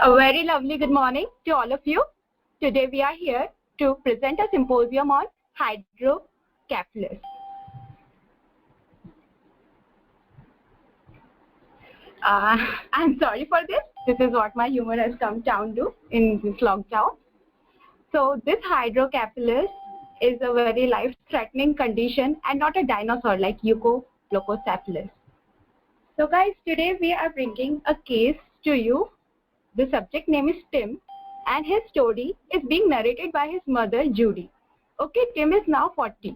A very lovely good morning to all of you. Today we are here to present a symposium on hydrocephalus. I'm sorry for this. This is what my humor has come down to in this lockdown. So this hydrocephalus is a very life-threatening condition and not a dinosaur like Euoplococephalus. So guys, today we are bringing a case to you. The subject name is Tim and his story is being narrated by his mother Judy. Okay, Tim is now 40.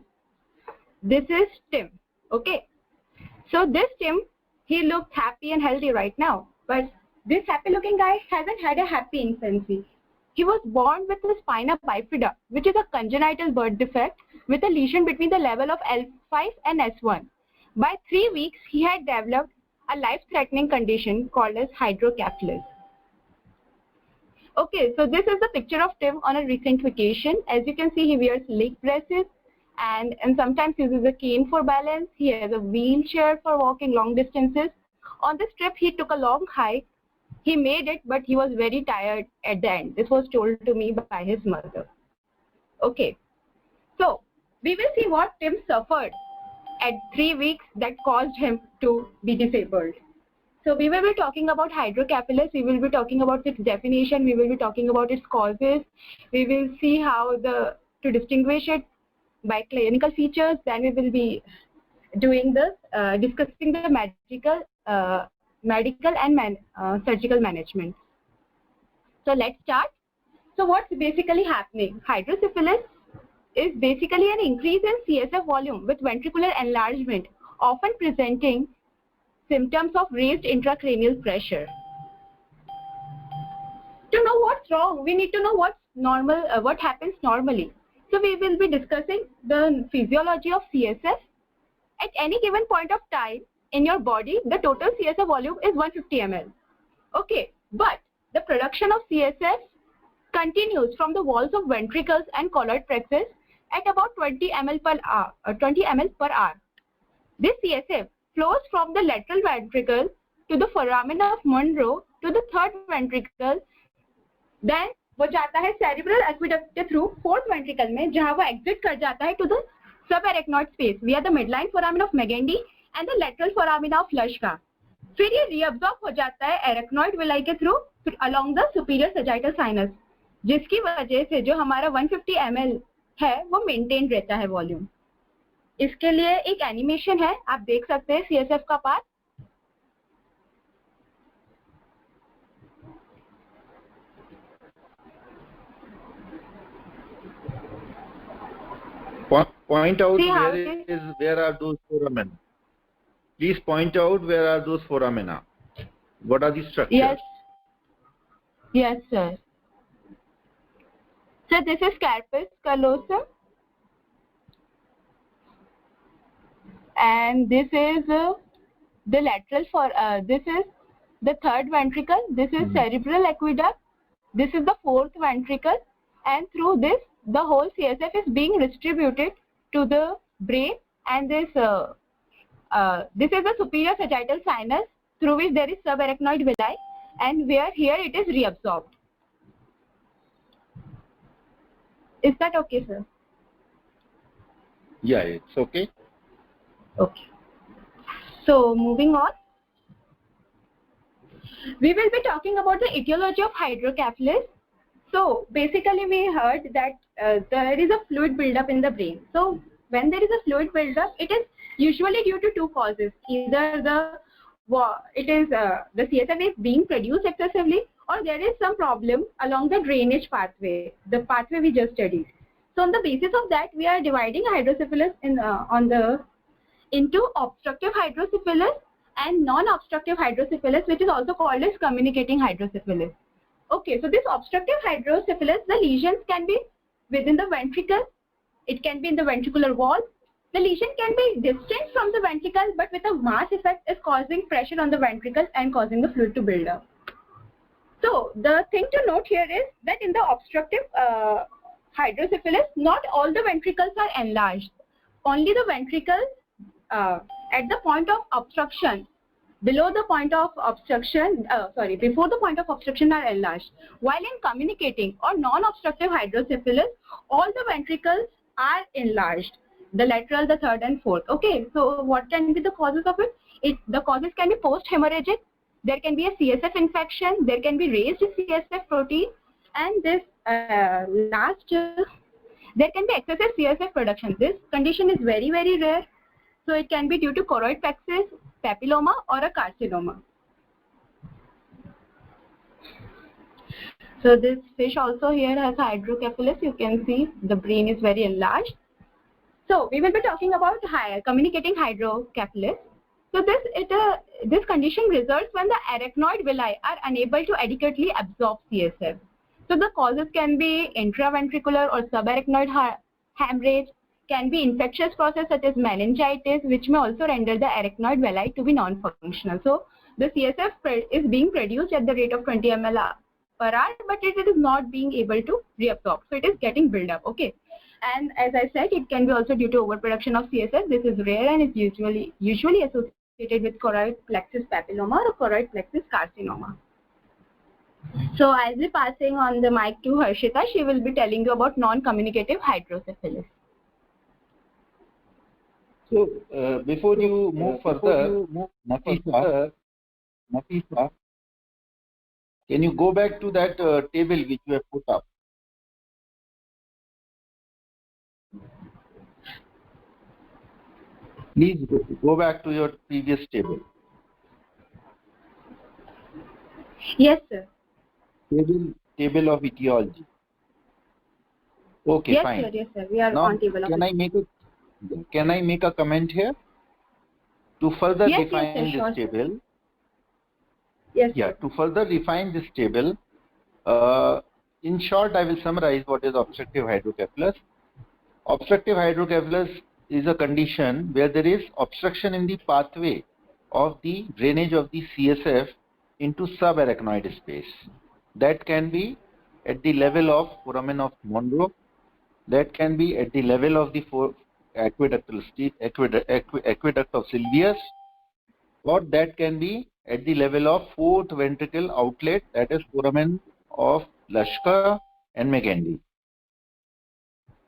This is Tim. Okay. So this Tim, he looks happy and healthy right now. But this happy looking guy hasn't had a happy infancy. He was born with a spina bifida, which is a congenital birth defect with a lesion between the level of L5 and S1. By 3 weeks, he had developed a life-threatening condition called as hydrocephalus. Okay, so this is the picture of Tim on a recent vacation. As you can see, he wears leg braces and sometimes uses a cane for balance. He has a wheelchair for walking long distances. On this trip, he took a long hike. He made it, but he was very tired at the end. This was told to me by his mother. Okay, so we will see what Tim suffered at 3 weeks that caused him to be disabled. So we will be talking about hydrocephalus, we will be talking about its definition, we will be talking about its causes, we will see how to distinguish it by clinical features, then we will be doing discussing the medical and surgical management. So let's start. So what's basically happening? Hydrocephalus is basically an increase in CSF volume with ventricular enlargement, often presenting symptoms of raised intracranial pressure. To know what's wrong, we need to know what's normal, what happens normally. So we will be discussing the physiology of CSF. At any given point of time in your body, the total CSF volume is 150 ml. Okay, but the production of CSF continues from the walls of ventricles and colloid plexus at about 20 ml per hour. This CSF flows from the lateral ventricle to the foramina of Monro to the third ventricle, then वो जाता है cerebral aqueduct के through fourth ventricle में, जहाँ वो exit कर जाता है to the subarachnoid space via the midline foramina of Megendie and the lateral foramina of Luschka. फिर ये reabsorb हो जाता है arachnoid villi के through along the superior sagittal sinus, जिसकी वजह से जो हमारा 150 ml है वो maintained रहता है volume. इसके लिए एक एनिमेशन है, आप देख सकते हैं CSF का part. Point out where are those foramina. Please point out where are those foramina. What are the structures? Yes, sir. So this is carpus callosum. And this is the lateral this is the third ventricle, this is cerebral aqueduct, this is the fourth ventricle, and through this the whole CSF is being distributed to the brain, and this is the superior sagittal sinus through which there is subarachnoid villi, and where here it is reabsorbed. Is that okay, sir? Yeah, it's okay. Okay. So moving on, we will be talking about the etiology of hydrocephalus. So basically we heard that there is a fluid buildup in the brain. So when there is a fluid buildup, it is usually due to two causes. Either the CSF is being produced excessively, or there is some problem along the drainage pathway, the pathway we just studied. So on the basis of that, we are dividing hydrocephalus into obstructive hydrocephalus and non-obstructive hydrocephalus, which is also called as communicating hydrocephalus. Okay, so this obstructive hydrocephalus, the lesions can be within the ventricle, it can be in the ventricular wall. The lesion can be distant from the ventricle, but with a mass effect is causing pressure on the ventricle and causing the fluid to build up. So the thing to note here is that in the obstructive hydrocephalus, not all the ventricles are enlarged. Only the ventricles at the point of obstruction, below the point of obstruction, before the point of obstruction are enlarged. While in communicating or non-obstructive hydrocephalus, all the ventricles are enlarged. The lateral, the third and fourth. Okay, so what can be the causes of it? The causes can be post-hemorrhagic. There can be a CSF infection. There can be raised CSF protein. And this there can be excessive CSF production. This condition is very, very rare. So it can be due to choroid plexus, papilloma or a carcinoma. So this fish also here has hydrocephalus. You can see the brain is very enlarged. So we will be talking about communicating hydrocephalus. So this condition results when the arachnoid villi are unable to adequately absorb CSF. So the causes can be intraventricular or subarachnoid hemorrhage, can be infectious process such as meningitis, which may also render the arachnoid villi to be non-functional. So the CSF is being produced at the rate of 20 ml per hour, but it is not being able to reabsorb. So it is getting built up. Okay. And as I said, it can be also due to overproduction of CSF. This is rare and is usually associated with choroid plexus papilloma or choroid plexus carcinoma. So I'll be passing on the mic to Harshita. She will be telling you about non-communicative hydrocephalus. So before you move further, Nafisa, can you go back to that table which you have put up? Please go back to your previous table. Yes, sir. Table of etiology. Okay, yes, fine. Sir, yes, sir. We are now, on table of etiology. Can I make a comment here to further define yes, sir, this table? Yes. Yeah, sir. to further define this table, in short, I will summarize what is obstructive hydrocephalus. Obstructive hydrocephalus is a condition where there is obstruction in the pathway of the drainage of the CSF into subarachnoid space. That can be at the level of foramen of Monro. That can be at the level of the aqueduct of Sylvius, or that can be at the level of fourth ventricle outlet, that is foramen of Lashka and Magendie.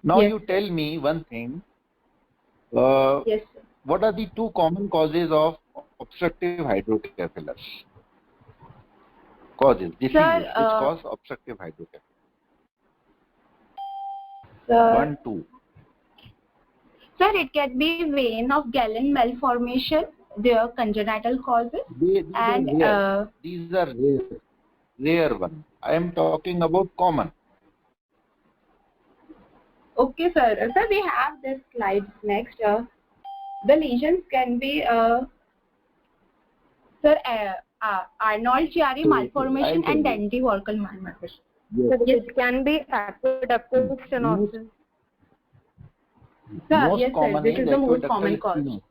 Now yes, you tell me one thing. Yes, sir. What are the two common causes of obstructive hydrocephalus? Causes, diseases, which cause obstructive hydrocephalus? Sir, 1, 2. Sir, it can be vein of Galen malformation, their congenital causes. These are rare ones. I am talking about common. Okay, sir. Sir, we have this slides next. The lesions can be, sir, Arnold-Chiari malformation and Dandy-Walker malformation. Yes. So it can be aqueductal stenosis. Sir, yes, sir. This is the most common cause.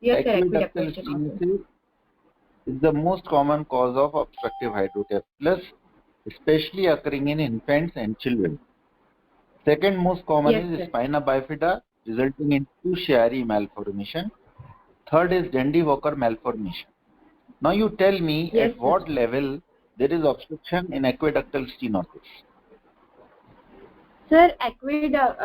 Yes, sir. Aqueductal stenosis is the most common cause of obstructive hydrocephalus, especially occurring in infants and children. Second most common is spina bifida, resulting in Chiari malformation. Third is Dandy-Walker malformation. Now you tell me at what level there is obstruction in aqueductal stenosis. Sir, aqueduct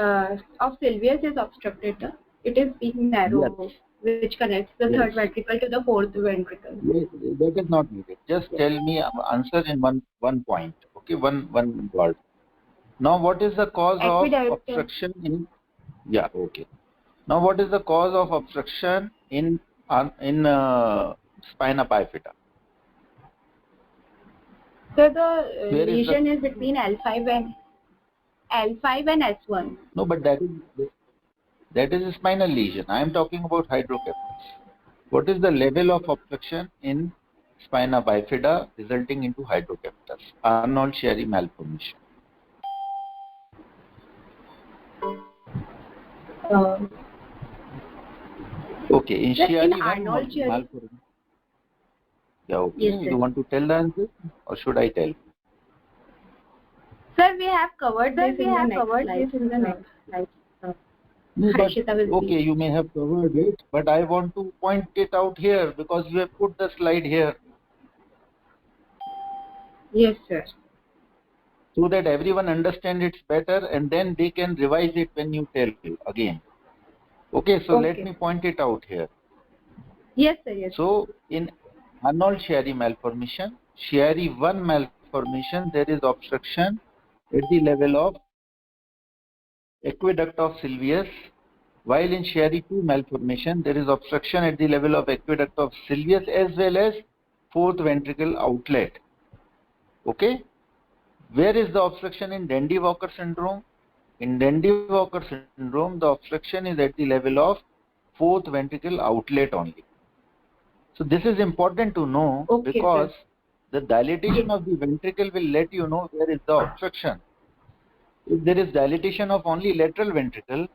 of Sylvius is obstructed. It is being narrow, which connects the third ventricle to the fourth ventricle. Yes, that is not needed. Just tell me answer in one point. Okay, one word. Now, what is the cause of obstruction in? Yeah, okay. Now, what is the cause of obstruction in spina bifida? So the lesion is between L5 and S1. No, but that is a spinal lesion. I am talking about hydrocephalus. What is the level of obstruction in spina bifida resulting into hydrocephalus? Arnold-Chiari malformation. Okay, in Chiari malformation. Yeah, okay. Yes, you want to tell the answer, or should I tell? Sir, we have covered this in the next slide. No, but Harshita will okay, you may have covered it, but I want to point it out here because you have put the slide here Yes, sir. so that everyone understands it better and then they can revise it when you tell you again. Okay, so let Okay. me point it out here. Yes, sir. Yes. So in Arnold-Chiari malformation, Chiari 1 malformation, there is obstruction at the level of aqueduct of Sylvius, while in Chiari 2 malformation, there is obstruction at the level of aqueduct of Sylvius as well as fourth ventricle outlet. Okay? Where is the obstruction in Dandy-Walker syndrome? In Dandy-Walker syndrome, the obstruction is at the level of fourth ventricle outlet only. So this is important to know because the dilatation of the ventricle will let you know where is the obstruction. If there is dilatation of only lateral ventricle,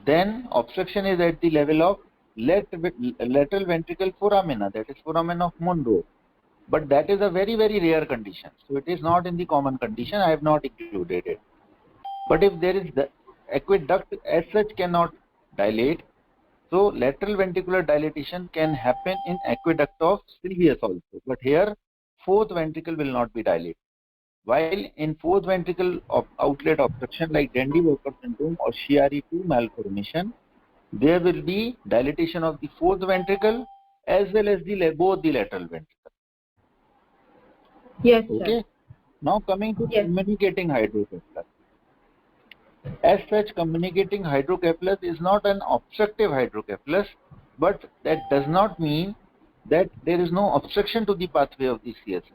then obstruction is at the level of lateral ventricle foramina, that is foramina of Monro. But that is a very, very rare condition. So it is not in the common condition. I have not included it. But if there is the aqueduct as such cannot dilate, so lateral ventricular dilatation can happen in aqueduct of Sylvius also. But here fourth ventricle will not be dilated. While in fourth ventricle of outlet obstruction like Dandy-Walker syndrome or Chiari 2 malformation, there will be dilatation of the fourth ventricle as well as both the lateral ventricle. Yes, okay. sir. Now coming to Yes. communicating hydrocephalus. As such, communicating hydrocephalus is not an obstructive hydrocephalus, but that does not mean that there is no obstruction to the pathway of the CSF.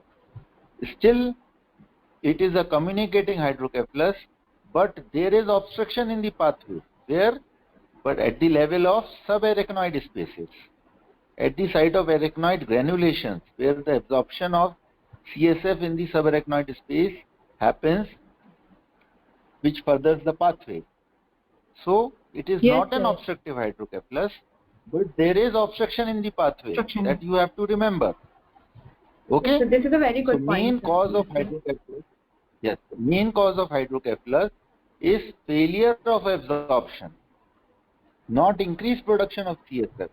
Still, it is a communicating hydrocephalus, but there is obstruction in the pathway. Where? But at the level of subarachnoid spaces, at the site of arachnoid granulations, where the absorption of CSF in the subarachnoid space happens, which furthers the pathway. So it is not an obstructive hydrocephalus, but there is obstruction in the pathway. That you have to remember. Okay. So this is a very good point. Main cause of hydrocephalus. Yes, the main cause of hydrocephalus is failure of absorption, not increased production of CSF.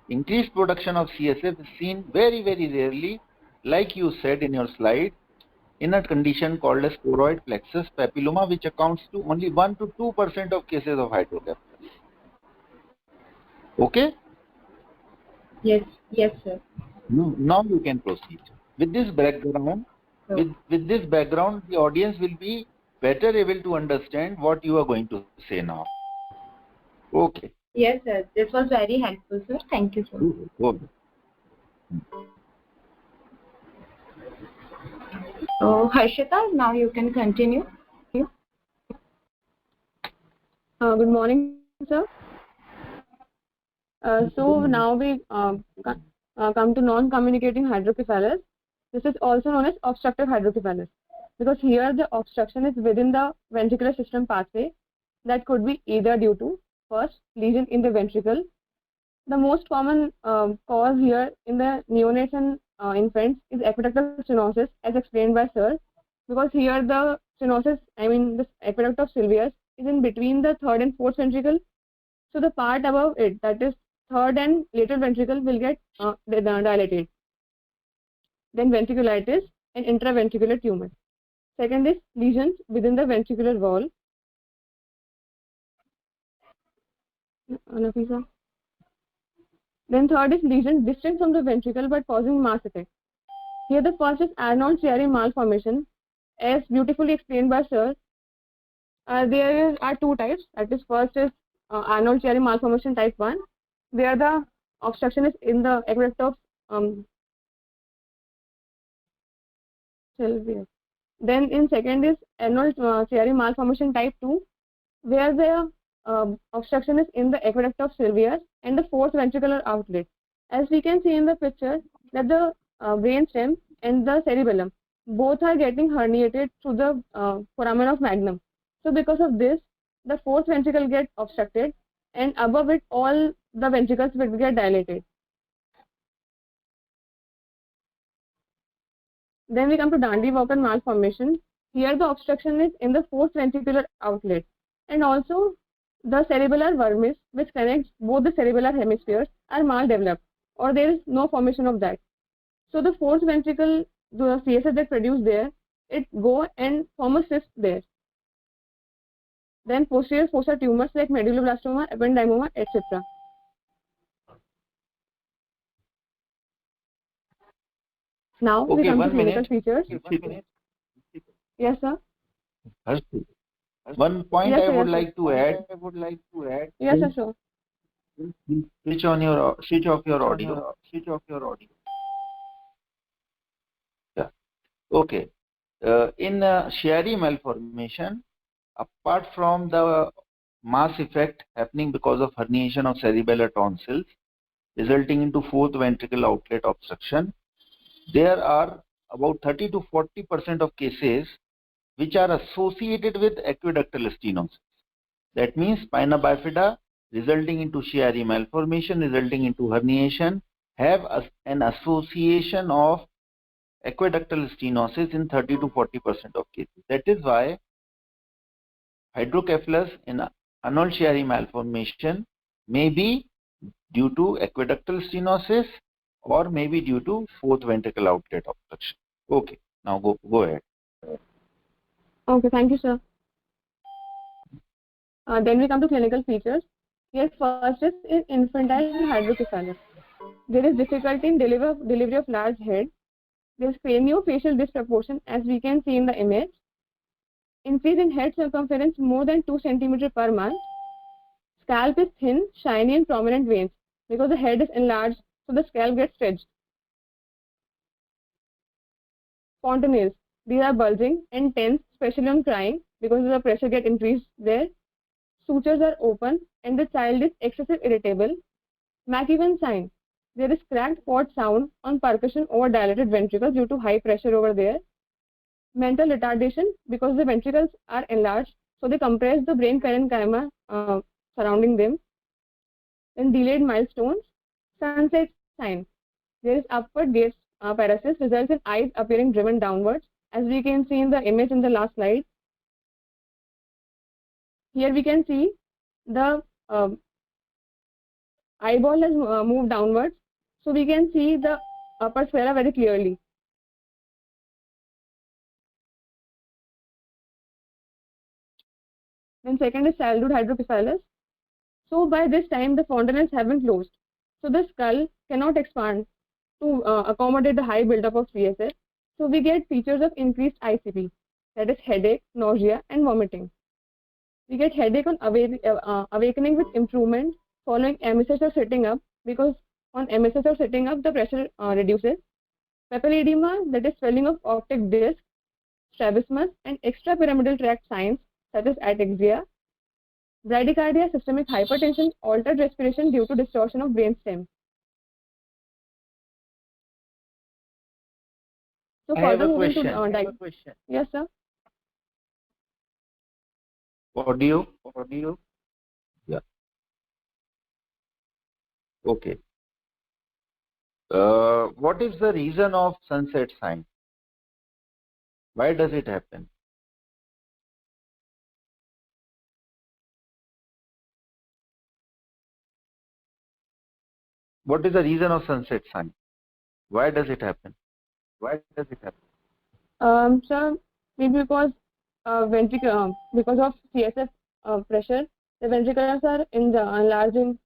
Increased production of CSF is seen very, very rarely, like you said in your slide, in a condition called as choroid plexus papilloma, which accounts to only 1 to 2% of cases of hydrocephalus. Okay? Yes, yes, sir. Now you can proceed. With this background, with this background, the audience will be better able to understand what you are going to say now. Okay. Yes, sir. This was very helpful, sir. Thank you, sir. Okay. So, Harshita, now you can continue. Good morning, sir. So now we come to non-communicating hydrocephalus. This is also known as obstructive hydrocephalus because here the obstruction is within the ventricular system pathway that could be either due to first lesion in the ventricle. The most common cause here in the neonates and infants is aqueductal stenosis, as explained by sir, because here the stenosis, this aqueduct of Sylvius is in between the third and fourth ventricle. So the part above it, that is third and lateral ventricle, will get dilated. Then ventriculitis and intraventricular tumors. Second is lesions within the ventricular wall. Then third is lesions distant from the ventricle but causing mass effect. Here the first is Arnold-Chiari malformation, as beautifully explained by sir. There are two types. That is, first is Arnold-Chiari malformation type 1, where the obstruction is in the aqueduct of Sylvius. Then in second is Arnold-Chiari malformation type 2, where the obstruction is in the aqueduct of Sylvius and the fourth ventricular outlet. As we can see in the picture, that the brainstem and the cerebellum both are getting herniated through the foramen of magnum. So because of this, the fourth ventricle gets obstructed, and above it all the ventricles will get dilated. Then we come to Dandy-Walker malformation. Here the obstruction is in the fourth ventricular outlet, and also the cerebellar vermis, which connects both the cerebellar hemispheres, are maldeveloped, or there is no formation of that. So the fourth ventricle, the CSF that produced there, it go and form a cyst there. Then posterior fossa tumors like medulloblastoma, ependymoma, etc. Now we Okay, come to 1 clinical minute. features. Yes, sir. Harshit, one point Yes, I sir, would yes, like to add. Yes, sir, sure. Switch off your audio. Yeah. Okay. In Chiari malformation, apart from the mass effect happening because of herniation of cerebellar tonsils, resulting into fourth ventricle outlet obstruction, there are about 30 to 40% of cases which are associated with aqueductal stenosis. That means spina bifida resulting into Chiari malformation, resulting into herniation, have an association of aqueductal stenosis in 30 to 40% of cases. That is why hydrocephalus in Arnold Chiari malformation may be due to aqueductal stenosis or may be due to fourth ventricle outlet obstruction. Okay, now go ahead. Okay, thank you, sir. Then we come to clinical features. Yes, first is in infantile hydrocephalus. There is difficulty in delivery of large head. There is craniofacial disproportion, as we can see in the image. Increase in head circumference more than 2 cm per month. Scalp is thin, shiny, and prominent veins because the head is enlarged, so the scalp gets stretched. Fontanelles, these are bulging and tense, especially on crying because the pressure gets increased there. Sutures are open and the child is excessive irritable. McEwen sign, there is cracked pot sound on percussion over dilated ventricles due to high pressure over there. Mental retardation because the ventricles are enlarged, so they compress the brain parenchyma surrounding them. Then delayed milestones. Sunset sign, there is upward gaze paresis, results in eyes appearing driven downwards, as we can see in the image in the last slide. Here we can see the eyeball has moved downwards, so we can see the upper sclera very clearly. Then second is childhood hydrocephalus. So by this time the fontanelles have been closed, so the skull cannot expand to accommodate the high buildup of CSF. So we get features of increased ICP, that is headache, nausea, and vomiting. We get headache on awakening with improvement following MSH or sitting up, because on MSH or sitting up the pressure reduces. Papilledema, that is swelling of optic disc, strabismus, and extrapyramidal tract signs such as ataxia. Bradycardia, systemic hypertension, altered respiration due to distortion of brainstem. So I have further a moving question. Yes, sir. Audio. Yeah. Okay. What is the reason of sunset sign? Why does it happen? What is the reason of sunset sign? Why does it happen? Sir, maybe because because of CSF pressure, the ventricles are enlarging.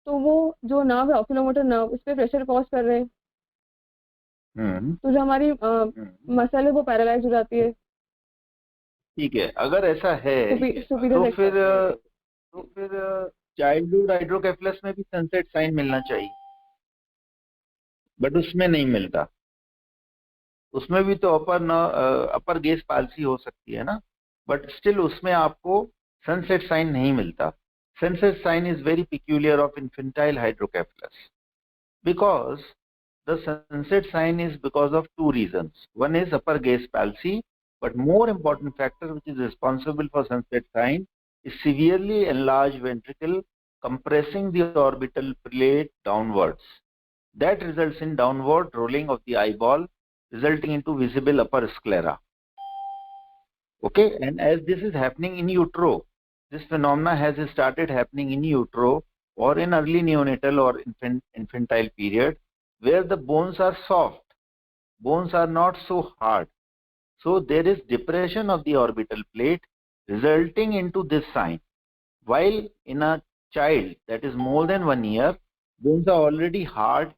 तो वो जो nerve है oculomotor nerve उस पे pressure cause कर रहे हैं, तो जो हमारी मसल है वो पैरालाइज हो जाती है. ठीक है, अगर ऐसा है तो फिर चाइल्डहुड हाइड्रोकेफलस में भी सनसेट साइन मिलना चाहिए, बट उसमें नहीं मिलता. उसमें भी तो अपर गेज पाल्सी हो सकती है ना, बट स्टिल उसमें आपको सनसेट साइन नहीं मिलता. Sunset sign is very peculiar of infantile hydrocephalus because the sunset sign is because of two reasons. One is upper gaze palsy, but more important factor which is responsible for sunset sign is severely enlarged ventricle compressing the orbital plate downwards. That results in downward rolling of the eyeball, resulting into visible upper sclera. Okay, and as this is happening in utero, this phenomena has started happening in utero or in early neonatal or infantile period, where the bones are soft, bones are not so hard. So there is depression of the orbital plate resulting into this sign. While in a child that is more than 1 year, bones are already hard,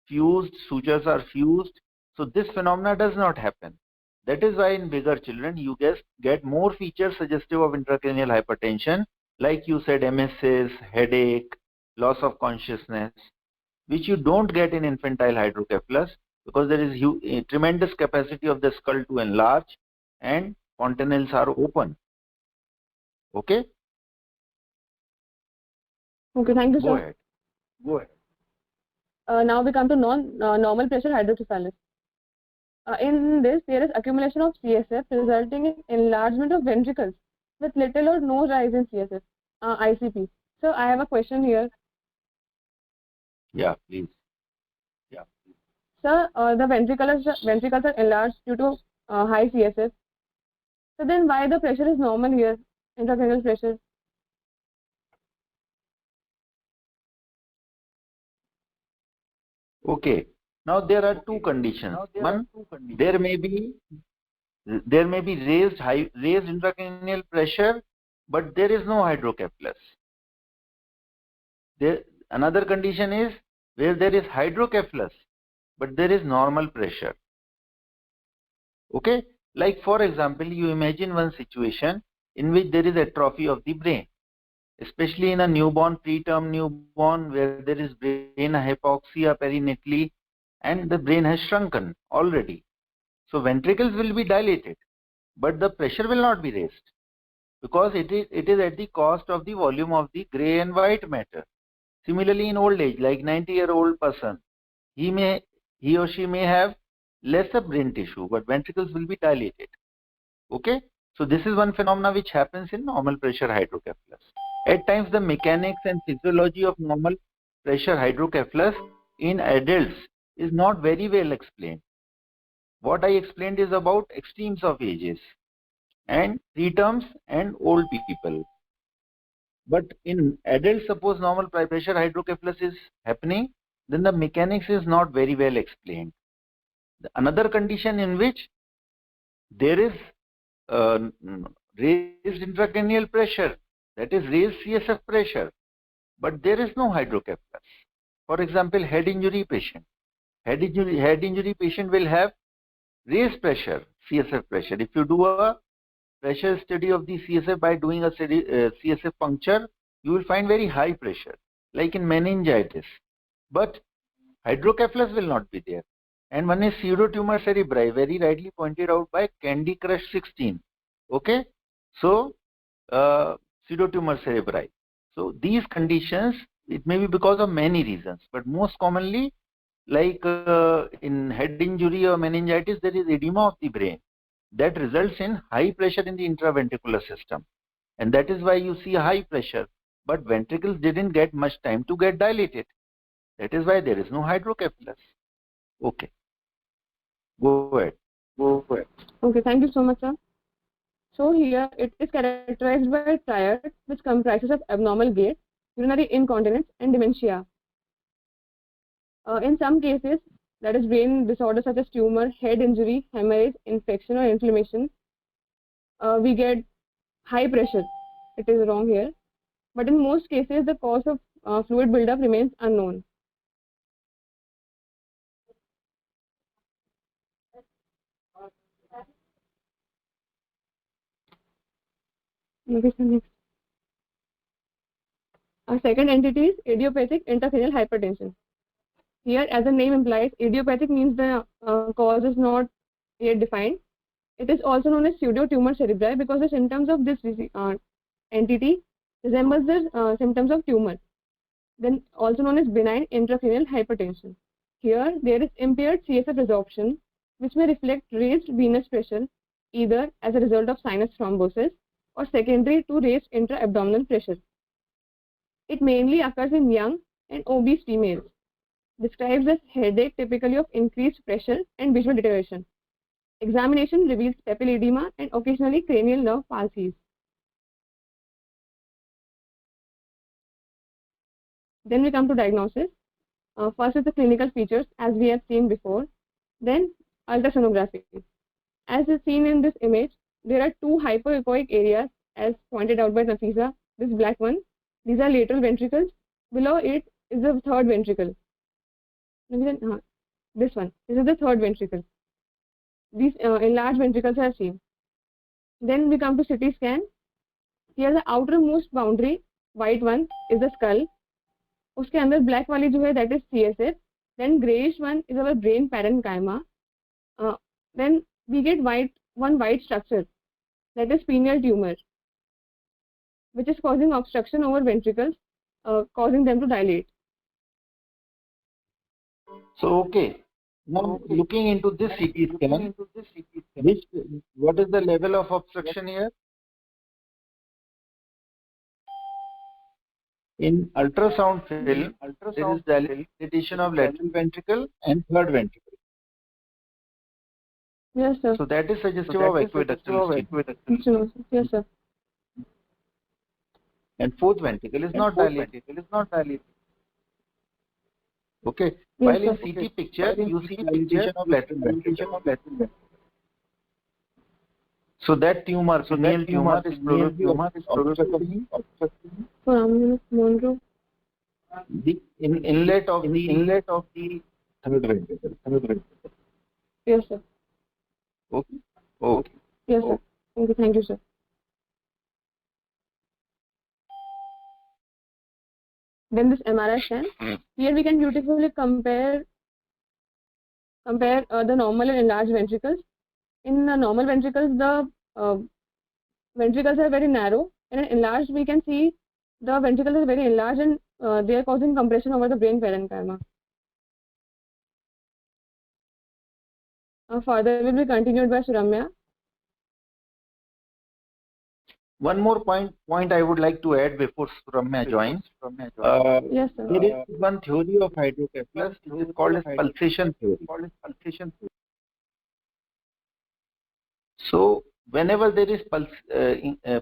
fused, sutures are fused. So this phenomena does not happen. That is why in bigger children you get more features suggestive of intracranial hypertension, like you said, emesis, headache, loss of consciousness, which you don't get in infantile hydrocephalus because there is a tremendous capacity of the skull to enlarge and fontanelles are open. Okay? Okay, thank you, Go sir. ahead. Go ahead. Now we come to normal pressure hydrocephalus. In this, there is accumulation of CSF resulting in enlargement of ventricles with little or no rise in CSF, ICP. So I have a question here. Yeah, please. Sir, the ventricles are enlarged due to high CSF. So then why the pressure is normal here, intracranial pressure? Okay. Now there are two conditions. One, there may be raised intracranial pressure, but there is no hydrocephalus. Another condition is where there is hydrocephalus, but there is normal pressure. Okay? Like for example, you imagine one situation in which there is atrophy of the brain, especially in a newborn, preterm newborn, where there is brain hypoxia perinatally and the brain has shrunken already. So ventricles will be dilated, but the pressure will not be raised because it is at the cost of the volume of the gray and white matter. Similarly, in old age, like 90-year-old person, he or she may have lesser brain tissue, but ventricles will be dilated. Okay? So this is one phenomena which happens in normal pressure hydrocephalus. At times, the mechanics and physiology of normal pressure hydrocephalus in adults is not very well explained. What I explained is about extremes of ages and preterms and old people. But in adults, suppose normal pressure hydrocephalus is happening, then the mechanics is not very well explained. Another condition in which there is raised intracranial pressure, that is raised CSF pressure, but there is no hydrocephalus. For example, head injury patient. Head injury patient will have raised pressure, CSF pressure. If you do a pressure study of the CSF by doing a CSF puncture, you will find very high pressure, like in meningitis. But hydrocephalus will not be there. And one is pseudotumor cerebri, very rightly pointed out by Candy Crush 16. Okay? So, pseudotumor cerebri. So, these conditions, it may be because of many reasons, but most commonly, like in head injury or meningitis, there is edema of the brain that results in high pressure in the intraventricular system. And that is why you see high pressure, but ventricles didn't get much time to get dilated. That is why there is no hydrocephalus. Okay. Go ahead. Okay, thank you so much, sir. So here it is characterized by a triad which comprises of abnormal gait, urinary incontinence, and dementia. In some cases, that is brain disorders such as tumor, head injury, hemorrhage, infection, or inflammation, we get high pressure. It is wrong here. But in most cases, the cause of fluid buildup remains unknown. Okay, so next. Our second entity is idiopathic intracranial hypertension. Here, as the name implies, idiopathic means the cause is not yet defined. It is also known as pseudotumor cerebri because the symptoms of this entity resembles the symptoms of tumor. Then also known as benign intracranial hypertension. Here, there is impaired CSF resorption, which may reflect raised venous pressure either as a result of sinus thrombosis or secondary to raised intra-abdominal pressure. It mainly occurs in young and obese females. Describes as headache typically of increased pressure and visual deterioration. Examination reveals papilledema and occasionally cranial nerve palsies. Then we come to diagnosis. First is the clinical features, as we have seen before. Then ultrasonography. As is seen in this image, there are two hypoechoic areas, as pointed out by Nafisa. This black one, these are lateral ventricles. Below it is the third ventricle. This one, this is the third ventricle. These enlarged ventricles are seen. Then we come to CT scan. Here the outermost boundary, white one, is the skull. उसके अंदर black वाली जो है, that is CSF. Then grayish one is our brain parenchyma. Then we get one white structure, that is pineal tumor, which is causing obstruction over ventricles, causing them to dilate. So okay, now looking into this CT scan, what is the level of obstruction here? In ultrasound film, there is dilatation of lateral ventricle and third ventricle. Yes, sir. So that is suggestive of aqueductal stent. Yes, sir. And fourth ventricle is not dilated. Okay. Yes, While in sir. CT picture, you see dilatation of lateral ventricle. So that tumor, pineal tumor is probably Monroe. the inlet of the third ventricle. Yes, sir. Okay. Okay. Yes, sir. Okay, thank you, sir. Then this MRI scan. Here we can beautifully compare the normal and enlarged ventricles. In the normal ventricles, the ventricles are very narrow, and in enlarged we can see the ventricles are very enlarged, and they are causing compression over the brain parenchyma. Further will be continued by Suramya. One more point I would like to add before Suramya joins. Yes, sir. There is one theory of hydrocephalus. It is called as pulsation theory. So whenever there is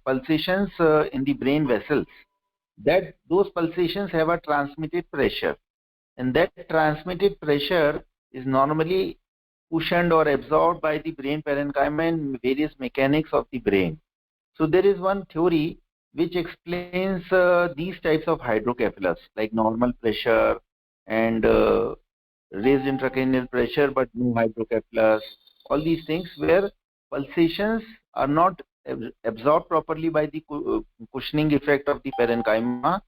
pulsations in the brain vessels, those pulsations have a transmitted pressure, and that transmitted pressure is normally cushioned or absorbed by the brain parenchyma and various mechanics of the brain. So there is one theory which explains these types of hydrocephalus, like normal pressure and raised intracranial pressure but no hydrocephalus, all these things where pulsations are not absorbed properly by the cushioning effect of the parenchyma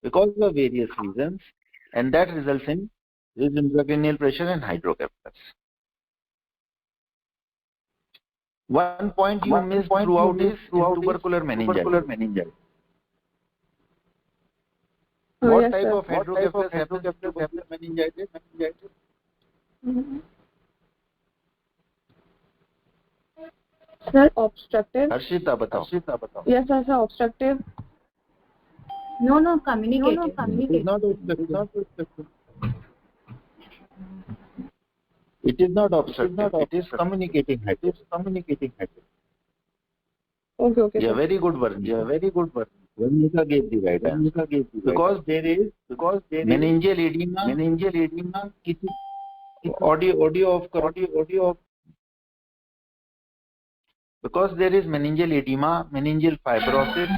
because of various reasons, and that results in raised intracranial pressure and hydrocephalus. One point you missed throughout is tubercular meningitis. What Yes, type sir. of hydrocephalus happens to tubercular meningitis? Sir, obstructive. Harshita, batao. Yes, sir, obstructive. No, communicative. It is not obstructive. It is not obstructive. It is communicating hydrocephalus. Okay, Yeah, sir. very good, Varun. Varnika gave the right answer. Because there is meningeal edema. Audio off. Because there is meningeal edema, meningeal fibrosis,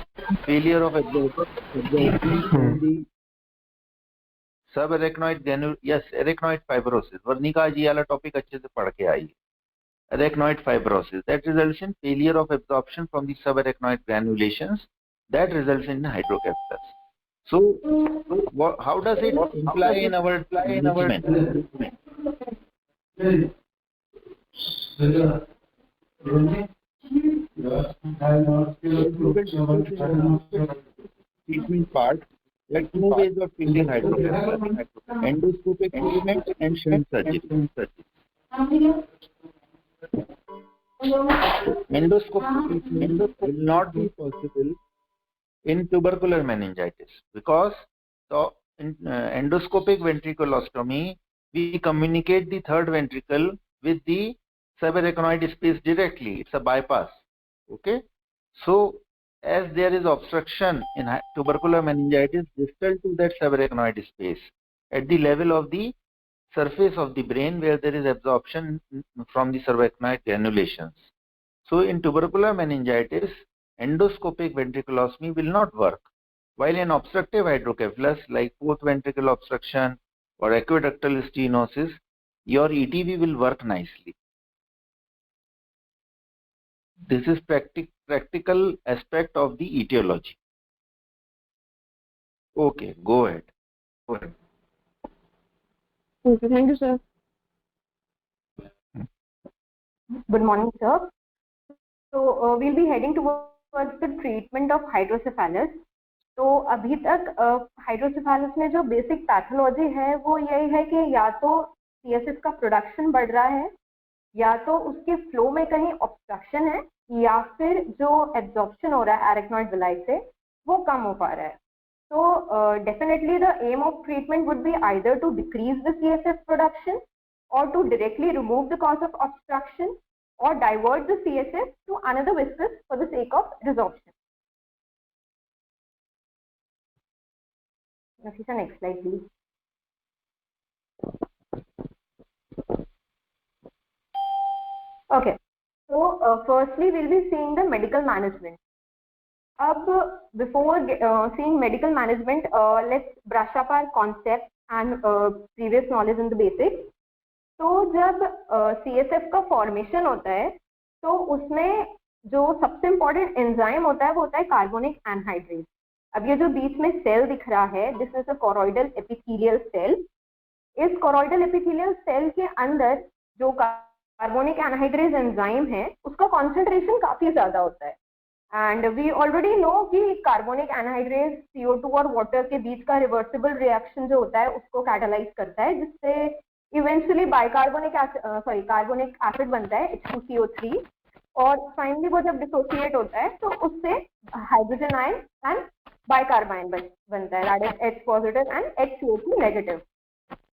failure of absorption in the subarachnoid granule. Yes, arachnoid fibrosis. Varnika ji वाला topic अच्छे से पढ़ के आई. Arachnoid fibrosis that results in failure of absorption from the subarachnoid granulations that results in hydrocephalus. So, how does it imply in our treatment? Treatment part. There are two ways of treating hydrocephalus: endoscopic treatment and shunt surgery. Endoscopic treatment will not be possible in tubercular meningitis because in endoscopic ventriculostomy we communicate the third ventricle with the subarachnoid space directly. It's a bypass. Okay, so as there is obstruction in tubercular meningitis distal to that subarachnoid space at the level of the surface of the brain where there is absorption from the subarachnoid granulations. So in tubercular meningitis, endoscopic ventriculostomy will not work, while in obstructive hydrocephalus like fourth ventricle obstruction or aqueductal stenosis, your ETV will work nicely. This is practical aspect of the etiology. Okay, go ahead. Okay, thank you, sir. Good morning, sir. So we'll be heading towards the treatment of hydrocephalus. तो अभी तक hydrocephalus में जो basic pathology है वो यही है कि या तो सीएसएफ का प्रोडक्शन बढ़ रहा है, या तो उसके फ्लो में कहीं ऑब्स्ट्रक्शन है, या फिर जो एब्जॉर्प्शन हो रहा है एरेक्नॉइड विलाई से वो कम हो पा रहा है. So definitely the aim of treatment would be either to decrease the CSF production or to directly remove the cause of obstruction or divert the CSF to another viscous for the sake of resorption. Next slide, please. Okay, so firstly we'll be seeing the medical management. Before seeing medical management, let's brush up our concepts and previous knowledge in the basics. तो जब CSF का formation होता है तो उसमें जो सबसे important enzyme होता है वो होता है कार्बोनिक एनहाइड्रेज. अब ये जो बीच में सेल दिख रहा है, this is a choroidal epithelial cell. इस कोरोइडल एपिथेलियल सेल के अंदर जो कार्बोनिक एनहाइड्रेज एंजाइम है उसका कॉन्सेंट्रेशन काफी ज्यादा होता है. एंड वी ऑलरेडी नो कि कार्बोनिक एनहाइड्रेज CO2 और वाटर के बीच का रिवर्सिबल रिएक्शन जो होता है उसको कैटालाइज करता है, जिससे इवेंचुअली कार्बोनिक एसिड बनता है H2CO3, और फाइनली वो जब डिसोसिएट होता है तो उससे हाइड्रोजन आयन एंड बाइकार्बाइन बनता है, that is H positive and HCO2 negative.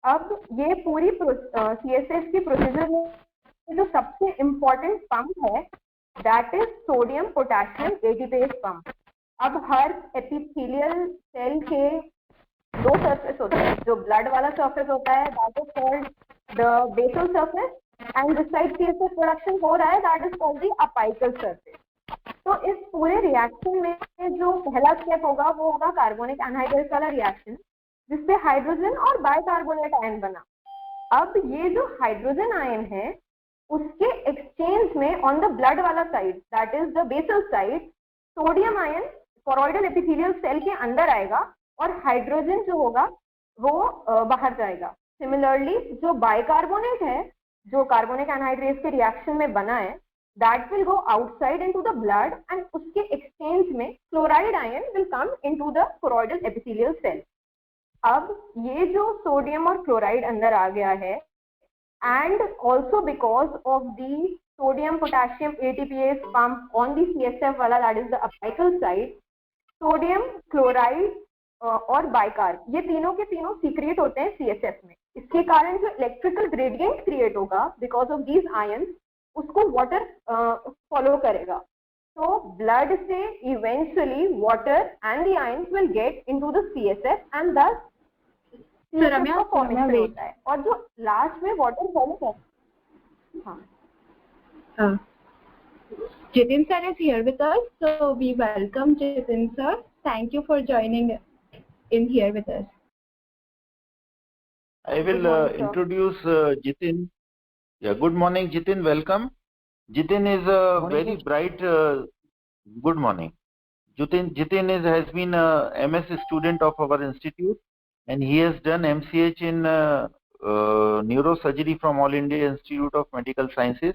अब ये पूरी CSF की प्रोसीजर में जो सबसे इम्पोर्टेंट पंप है that is sodium potassium ATPase pump. अब हर एपिथेलियल सेल के दो सरफेस होते हैं. जो ब्लड वाला सरफेस होता है that is called the basal surface, and this side CSF production हो रहा है that is called the apical surface. तो इस पूरे रिएक्शन में जो पहला स्टेप होगा वो होगा कार्बोनिक एनहाइड्रेज वाला रिएक्शन, जिससे हाइड्रोजन और बाइकार्बोनेट आयन बना. अब ये जो हाइड्रोजन आयन है उसके एक्सचेंज में ऑन द ब्लड वाला side that is the basal side, sodium ion choroidal epithelial cell के अंदर आएगा और हाइड्रोजन जो होगा वो बाहर जाएगा. सिमिलरली जो बाइकार्बोनेट है जो कार्बोनिक एनहाइड्रेज के रिएक्शन में बना है that will go outside into the blood, and उसके एक्सचेंज में chloride ion will come into the choroidal epithelial cell. अब ये जो सोडियम और क्लोराइड अंदर आ गया है, and also because of the sodium potassium ATPase pump on the CSF वाला that is the apical side, sodium chloride और बाइकार्ब ये तीनों के तीनों सीक्रेट होते हैं CSF में. इसके कारण जो इलेक्ट्रिकल ग्रेडियंट क्रिएट होगा बिकॉज ऑफ दीज आयंस उसको वाटर फॉलो करेगा. तो ब्लड से eventually water and the ions will get into the CSF and thus CSF का फॉर्मेशन होता है, और जो लास्ट में वाटर फॉलो करता है. Jitin sir is here with us, so we welcome Jitin sir. Thank you for joining in here with us. I will introduce Jitin. Yeah, good morning, Jitin. Welcome. Jitin is a very bright. Good morning. Jitin has been a MS student of our institute, and he has done MCH in neurosurgery from All India Institute of Medical Sciences,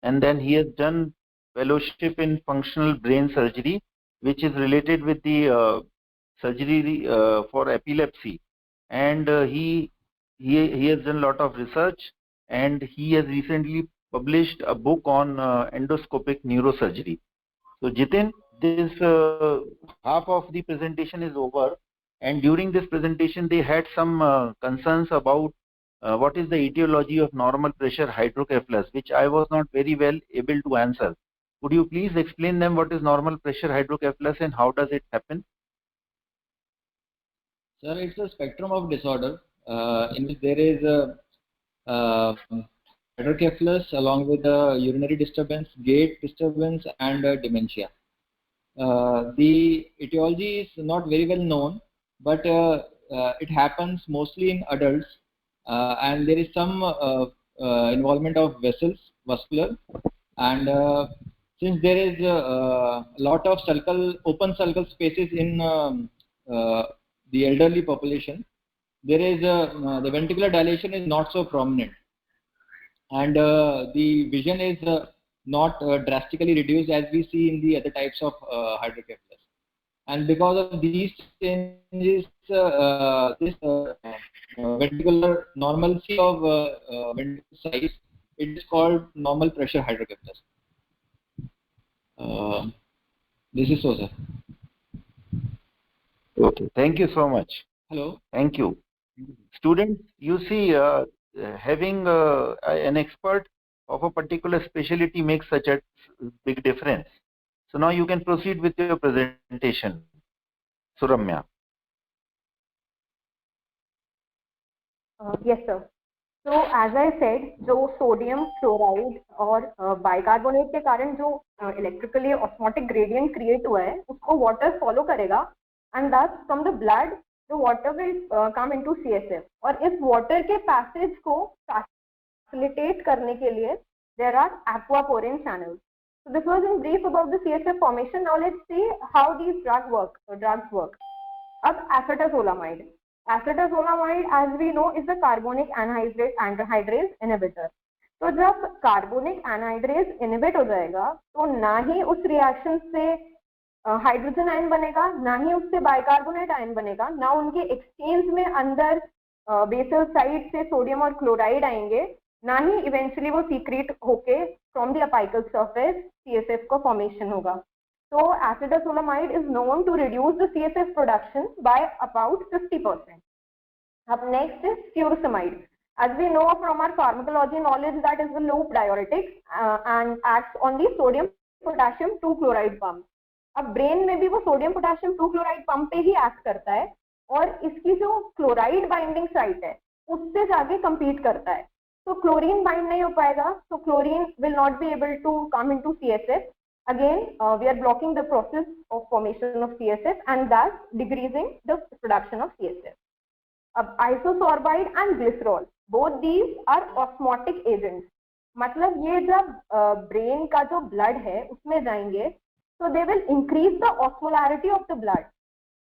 and then he has done fellowship in functional brain surgery, which is related with the surgery for epilepsy, and he has done a lot of research, and he has recently published a book on endoscopic neurosurgery. So Jitin, this half of the presentation is over, and during this presentation they had some concerns about what is the etiology of normal pressure hydrocephalus, which I was not very well able to answer. Could you please explain them what is normal pressure hydrocephalus and how does it happen? Sir, it's a spectrum of disorder in which there is a hydrocephalus along with urinary disturbance, gait disturbance, and dementia. The etiology is not very well known, but it happens mostly in adults, and there is some involvement of vessels, vascular, and since there is a lot of open sulcal spaces in the elderly population, there is the ventricular dilation is not so prominent, and the vision is not drastically reduced as we see in the other types of hydrocephalus. And because of these changes, this ventricular normalcy of ventricular size, it is called normal pressure hydrocephalus. This is so, sir. Okay, thank you so much. Hello. Thank you. Students, you see, having an expert of a particular specialty makes such a big difference. So now you can proceed with your presentation, Suramya. Yes, sir. So as I said, जो sodium chloride और bicarbonate के कारण जो electrically osmotic gradient create हुआ है उसको water follow करेगा and thus from the blood the water will come into CSF. और इस वाटर के पैसेज को facilitate करने के लिए there are aquaporin channels. So this was in brief about the CSF formation. Now let's see how these drugs work. अब acetazolamide. Acetazolamide, as we know, is the carbonic anhydrase inhibitor. तो जब carbonic anhydrase inhibit हो जाएगा तो ना ही उस reaction से hydrogen ion बनेगा, ना ही उससे बाइकार्बोनेट आयन बनेगा, ना उनके एक्सचेंज में अंदर बेसल साइड से सोडियम और क्लोराइड आएंगे, ना ही इवेंचुअली वो सीक्रेट होके from the apical surface CSF का फॉर्मेशन होगा. So acetazolamide is known to reduce the CSF production by about 50%. Up next is furosemide. As we know from our pharmacology knowledge, that is the loop diuretic and acts on the sodium potassium 2 chloride pump. अब brain में भी वो sodium potassium 2 chloride pump पे ही act करता है और इसकी जो क्लोराइड बाइंडिंग साइट है उससे जाके compete करता है. तो क्लोरीन बाइंड नहीं हो पाएगा, so chlorine will not be able to come into CSF. Again, we are blocking the process of formation of CSF and thus decreasing the production of CSF. Isosorbide and glycerol, both these are osmotic agents. मतलब ये जब brain का जो blood है उसमें जाएंगे so they will increase the osmolarity of the blood.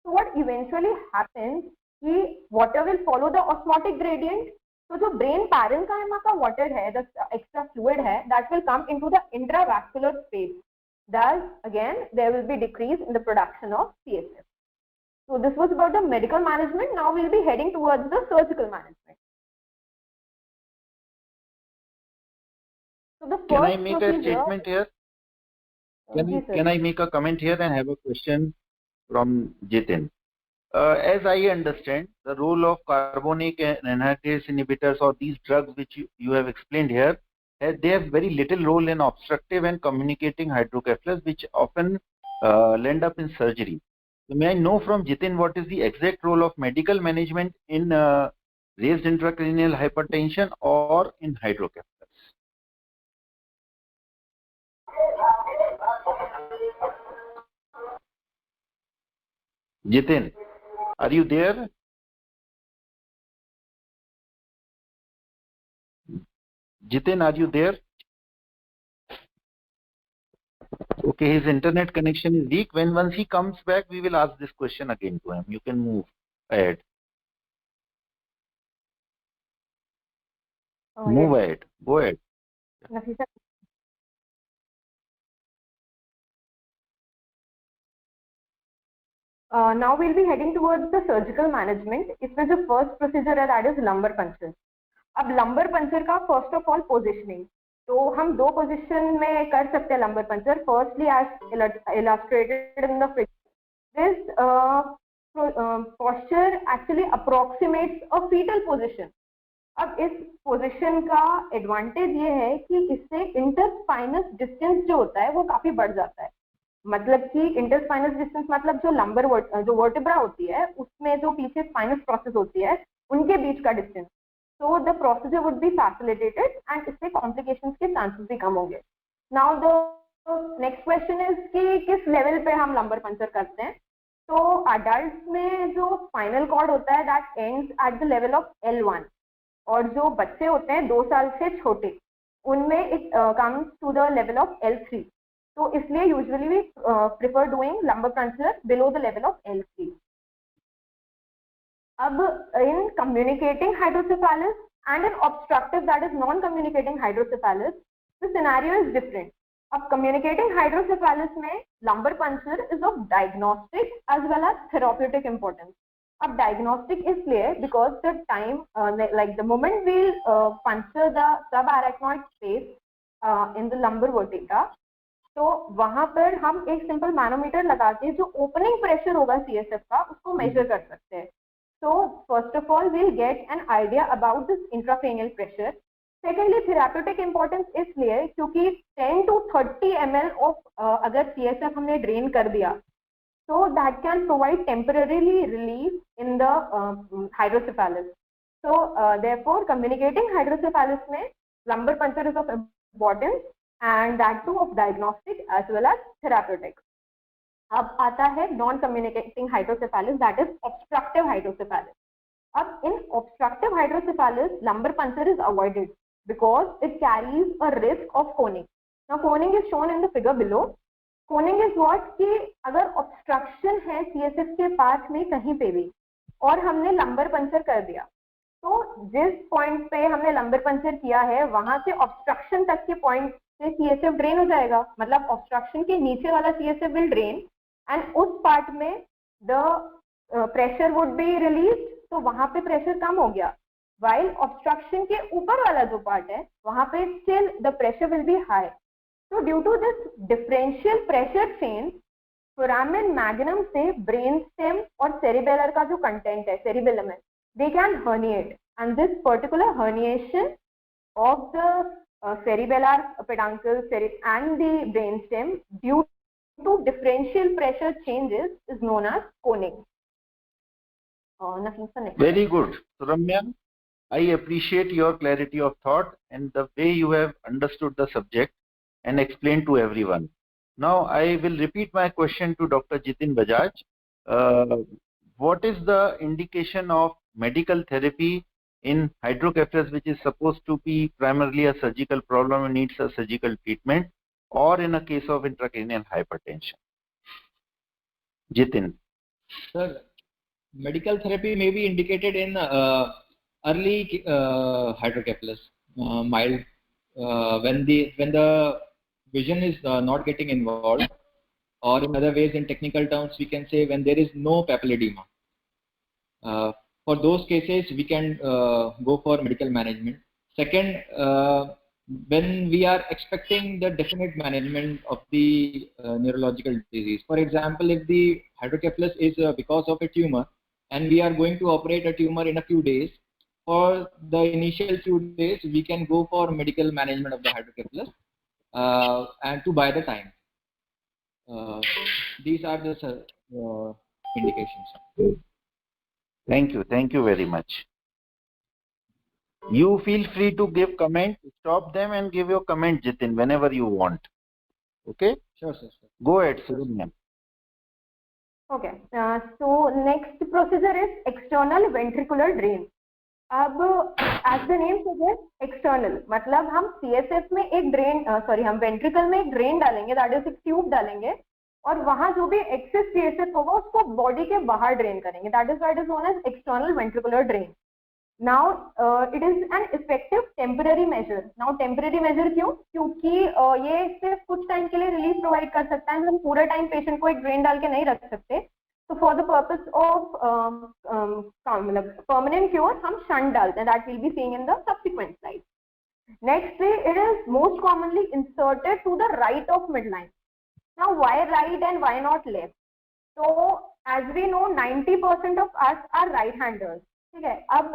So what eventually happens कि water will follow the osmotic gradient. तो जो ब्रेन पैरेन्काइमा का water है, the extra fluid है, that will come into the intravascular space. Thus, again, there will be decrease in the production of CSF. So this was about the medical management. Now we'll be heading towards the surgical management. So the first Can I make a procedure, statement here? Can I make a comment here and have a question from Jitin? As I understand, the role of carbonic anhydrase inhibitors or these drugs which you have explained here, they have very little role in obstructive and communicating hydrocephalus, which often land up in surgery. So may I know from Jitin what is the exact role of medical management in raised intracranial hypertension or in hydrocephalus? Jitin, are you there? Jitin, are you there? Okay, his internet connection is weak. Once he comes back, we will ask this question again to him. You can move ahead. Move ahead. Go ahead. Now we'll be heading towards the surgical management. इसमें जो first procedure है that is lumbar puncture. अब lumbar puncture का first of all positioning. तो हम दो position में कर सकते हैं lumbar puncture. Firstly, as illustrated in the figure, this posture actually approximates a fetal position. अब इस पोजीशन का एडवांटेज ये है कि इससे इंटरस्पाइनल इंटरस्पाइनस डिस्टेंस जो होता है वो काफी बढ़ जाता है। मतलब कि इंटरस्पाइनस डिस्टेंस मतलब जो लंबर जो वर्टिब्रा होती है उसमें जो पीछे स्पाइनस प्रोसेस होती है उनके बीच का distance, so the procedure would be facilitated and इससे complications के chances भी कम होंगे। Now the next question is कि किस लेवल पे हम lumbar puncture करते हैं। तो adults में जो spinal cord होता है that ends at the level of L1 और जो बच्चे होते हैं 2 साल से छोटे उनमें it comes to the level of L3। तो इसलिए usually we prefer doing lumbar puncture below the level of L3। अब in communicating hydrocephalus and an obstructive that is non-communicating hydrocephalus, the scenario is different. अब communicating hydrocephalus में lumbar puncture is of diagnostic as well as therapeutic importance. अब diagnostic इसलिए because the time like the moment we'll puncture the subarachnoid space in the lumbar vertebra, तो वहां पर हम एक simple manometer लगा के जो ओपनिंग प्रेशर होगा CSF का उसको मेजर कर सकते हैं। So first of all, we'll get an idea about this intracranial pressure. Secondly, therapeutic importance इसलिए क्योंकि 10 to 30 ml of अगर CSF हमने drain कर दिया, so that can provide temporarily relief in the hydrocephalus. So therefore, communicating hydrocephalus में lumbar puncture is of importance and that too of diagnostic as well as therapeutic. अब आता है non communicating hydrocephalus that is obstructive hydrocephalus. अब in obstructive hydrocephalus lumbar puncture is avoided because it carries a risk of coning. Now coning is shown in the figure below. Coning is what कि अगर obstruction है CSF के पास में कहीं पे भी और हमने लंबर पंचर कर दिया, तो जिस पॉइंट पे हमने लंबर पंचर किया है वहां से ऑब्स्ट्रक्शन तक के पॉइंट से सीएसएफ ड्रेन हो जाएगा। मतलब ऑब्स्ट्रक्शन के नीचे वाला सीएसएफ विल ड्रेन एंड उस पार्ट में the pressure would be release, तो वहां पे प्रेशर कम हो गया। वाइल ऑब्स्ट्रक्शन के ऊपर वाला जो पार्ट है वहां पे still the pressure will be high. तो due to this differential pressure change foramen magnum से ब्रेन स्टेम और सेरिबेलर का जो कंटेंट है सेरिबेलम में they can herniate and this particular herniation of the cerebellar peduncle and the brainstem due to differential pressure changes is known as coning. Very good, Ramya. I appreciate your clarity of thought and the way you have understood the subject and explained to everyone. Now I will repeat my question to Dr. Jitin Bajaj. What is the indication of medical therapy in hydrocephalus, which is supposed to be primarily a surgical problem and needs a surgical treatment, or in a case of intracranial hypertension? Jitin. Sir, medical therapy may be indicated in early hydrocephalus, mild, when the vision is not getting involved, or in other ways, in technical terms, we can say when there is no papilledema. For those cases, we can go for medical management. Second, when we are expecting the definite management of the neurological disease. For example, if the hydrocephalus is because of a tumor and we are going to operate a tumor in a few days, for the initial few days, we can go for medical management of the hydrocephalus and to buy the time. These are the indications. Thank you very much. You feel free to give comment, stop them and give your comment, Jitin, whenever you want. Okay? Sure, sir. Go ahead, Surya. Okay, so next procedure is external ventricular drain. अब as the name suggests, external मतलब हम CSF में एक drain, हम ventricle में एक drain डालेंगे, that is एक tube डालेंगे और वहां जो भी excess CSF होगा उसको body के बाहर drain करेंगे, that is why it is known as external ventricular drain. Now it is an effective temporary measure. Now temporary measure क्यों? क्योंकि ये सिर्फ कुछ टाइम के लिए रिलीफ प्रोवाइड कर सकता है, हम पूरा टाइम पेशेंट को एक ड्रेन डाल के नहीं रख सकते। तो for the purpose of permanent cure हम शंट डालते हैं, that will be seeing in the subsequent slide. Next it is most commonly inserted to the right of mid line. Now why right and why not left? तो as we know 90% of us are right handers, ठीक है। अब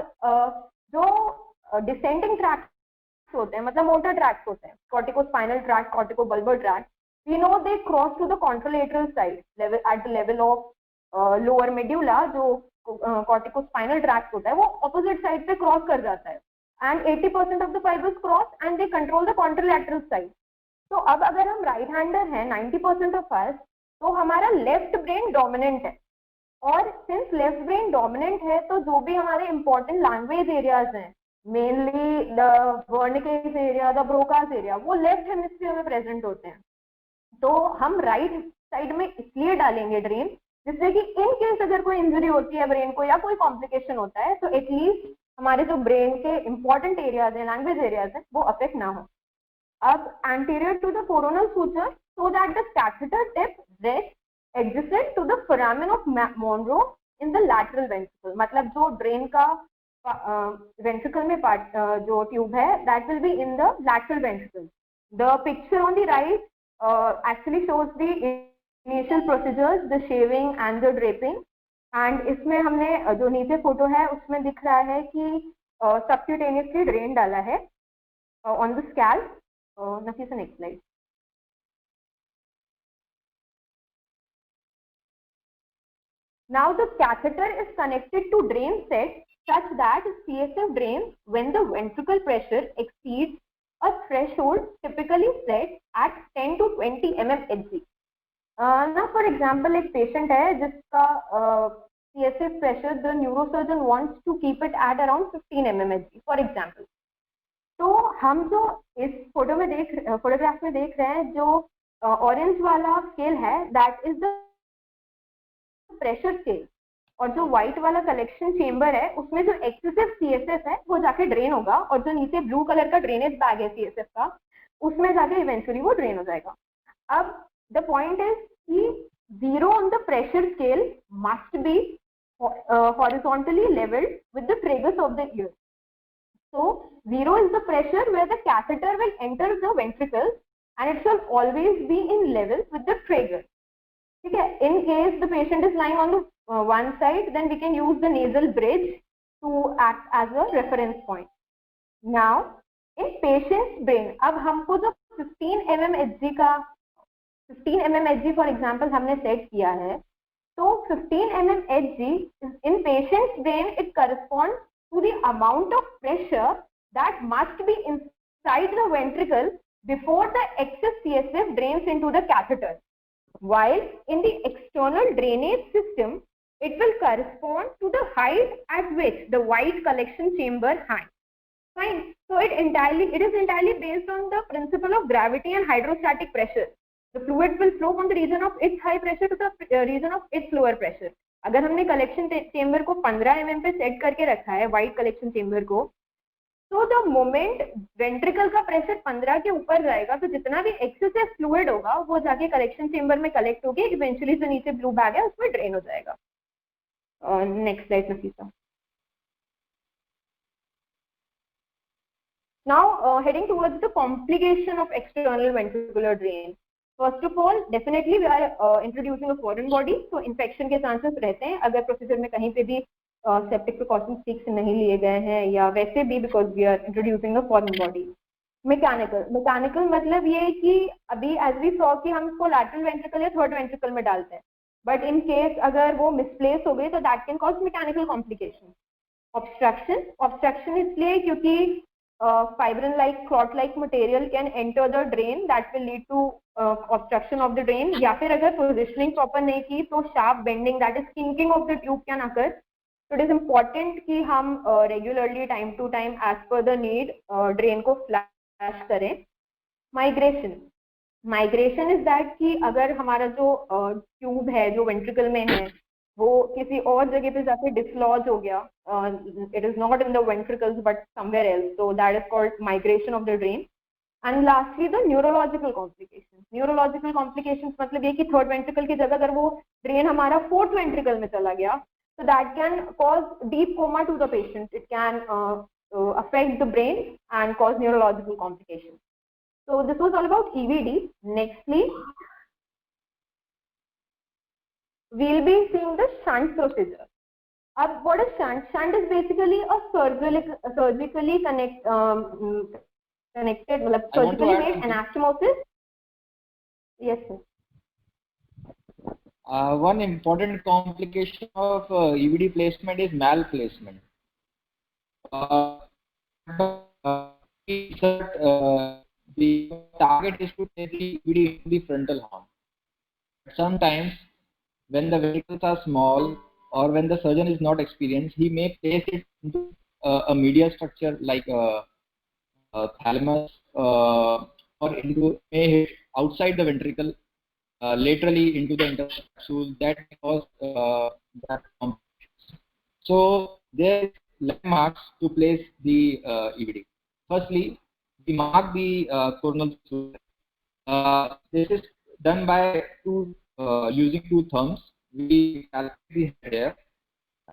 जो descending tract होते हैं, मतलब motor tract होते हैं, corticospinal tract, corticobulbar tract. We know they cross to the contralateral side level at the level of lower medulla. जो corticospinal tract होता है वो opposite side पे cross कर जाता है, and 80% of the fibers cross and they control the contralateral side. तो अब अगर हम राइट हैंडर हैं 90% ऑफ अस, तो हमारा लेफ्ट ब्रेन डोमिनेंट है, और सिंस लेफ्ट ब्रेन डोमिनेंट है तो जो भी हमारे इंपॉर्टेंट लैंग्वेज एरियाज हैं, mainly the Wernicke's area, the Broca's area, वो लेफ्ट हेमिस्फीयर में प्रेजेंट होते हैं. तो हम राइट साइड में इसलिए डालेंगे ड्रेन जिससे कि इन केस अगर कोई इंजरी होती है ब्रेन को या कोई कॉम्प्लिकेशन होता है तो एटलीस्ट हमारे जो ब्रेन के इंपॉर्टेंट एरियाज हैं, लैंग्वेज एरियाज हैं, वो अफेक्ट ना हो. अब anterior to the coronal suture so that the catheter tip rests adjacent to the foramen of Monro in the lateral ventricle. मतलब जो ड्रेन का ventricle में part जो ट्यूब है that will be in the lateral ventricle. The picture on the right actually shows the initial procedures, the shaving and the draping. And इसमें हमने जो नीचे फोटो है उसमें दिख रहा है कि subcutaneously ड्रेन डाला है on the scalp. Nafisa, next slide. Now the catheter is connected to drain set such that CSF drains when the ventricle pressure exceeds a threshold typically set at 10 to 20 mm Hg. Now for example एक patient है जिसका CSF pressure the neurosurgeon wants to keep it at around 15 mm Hg for example. तो हम जो इस photograph में देख रहे हैं, जो ऑरेंज वाला स्केल है that is the pressure scale, और जो व्हाइट वाला कलेक्शन चेम्बर है उसमें जो एक्सेसिव सीएसएफ है वो जाके ड्रेन होगा, और जो नीचे ब्लू कलर का ड्रेनेज बैग है सीएसएफ का उसमें जाके इवेंचुअली वो ड्रेन हो जाएगा. अब द पॉइंट इज कि 0 on the pressure scale must be horizontally levelled with the tragus of the ear. So 0 is the pressure where the catheter will enter the ventricles and it shall always be in level with the trigger. Okay. In case the patient is lying on the one side, then we can use the nasal bridge to act as a reference point. Now in patient's brain, अब हमको जो 15 mm Hg का 15 mm Hg for example हमने set किया है, तो 15 mm Hg in patient's brain it corresponds to the amount of pressure that must be inside the ventricle before the excess CSF drains into the catheter. While in the external drainage system, it will correspond to the height at which the white collection chamber hangs. Fine. So it is entirely based on the principle of gravity and hydrostatic pressure. The fluid will flow from the region of its high pressure to the region of its lower pressure. अगर हमने collection chamber को 15 mm पे set करके रखा है, white collection chamber को, तो the moment ventricle का प्रेशर 15 के ऊपर जाएगा तो जितना भी एक्सेसिव फ्लूइड होगा वो जाके कलेक्शन चेम्बर में कलेक्ट होके इवेंचुअली जो नीचे ब्लू बैग है उसमें ड्रेन हो जाएगा. Next slide Nafisa. Now heading towards the complication of external ventricular drain. First of all, definitely we are introducing a foreign body, so infection के chances रहते हैं अगर प्रोसीजर में कहीं पे भी सेप्टिक प्रिकॉशंस ठीक से नहीं लिए गए हैं, या वैसे भी because we are introducing a foreign body. Mechanical मतलब ये है कि अभी एज वी सॉ कि हम इसको लैटरल वेंट्रिकल या थर्ड वेंट्रिकल में डालते हैं, बट इन केस अगर वो मिसप्लेस हो गई तो that can cause mechanical complication. Obstruction इसलिए क्योंकि fibrin like clot like material can enter the drain that will lead to obstruction of the drain, या फिर अगर positioning proper नहीं की तो sharp bending that is kinking of the tube can occur. So it is important कि हम regularly time to time as per the need drain को flush करें. Migration is that कि अगर हमारा जो tube है जो ventricle में है वो किसी और जगह पे जाके डिसलॉज हो गया, it is not in the ventricles but somewhere else, so that is called migration of the drain. And lastly the neurological complications मतलब ये कि थर्ड वेंट्रिकल की जगह अगर वो ड्रेन हमारा फोर्थ वेंट्रिकल में चला गया so that can cause deep coma to the patient. It can affect the brain and cause neurological complications. So this was all about EVD. Nextly we'll be seeing the shunt procedure. What is shunt? Shunt is basically a surgically connected, मतलब I want to surgically add made something. anastomosis. Yes, sir. One important complication of EVD placement is malplacement. The target is to take the EVD into the frontal horn. Sometimes, when the ventricles are small or when the surgeon is not experienced, he may place it into a medial structure like a thalamus or into may hit outside the ventricle laterally into the intercapsule. That may cause that complications. So there are landmarks to place the EVD. Firstly, we mark the coronal suture. This is done by using two thumbs. We calculate the head here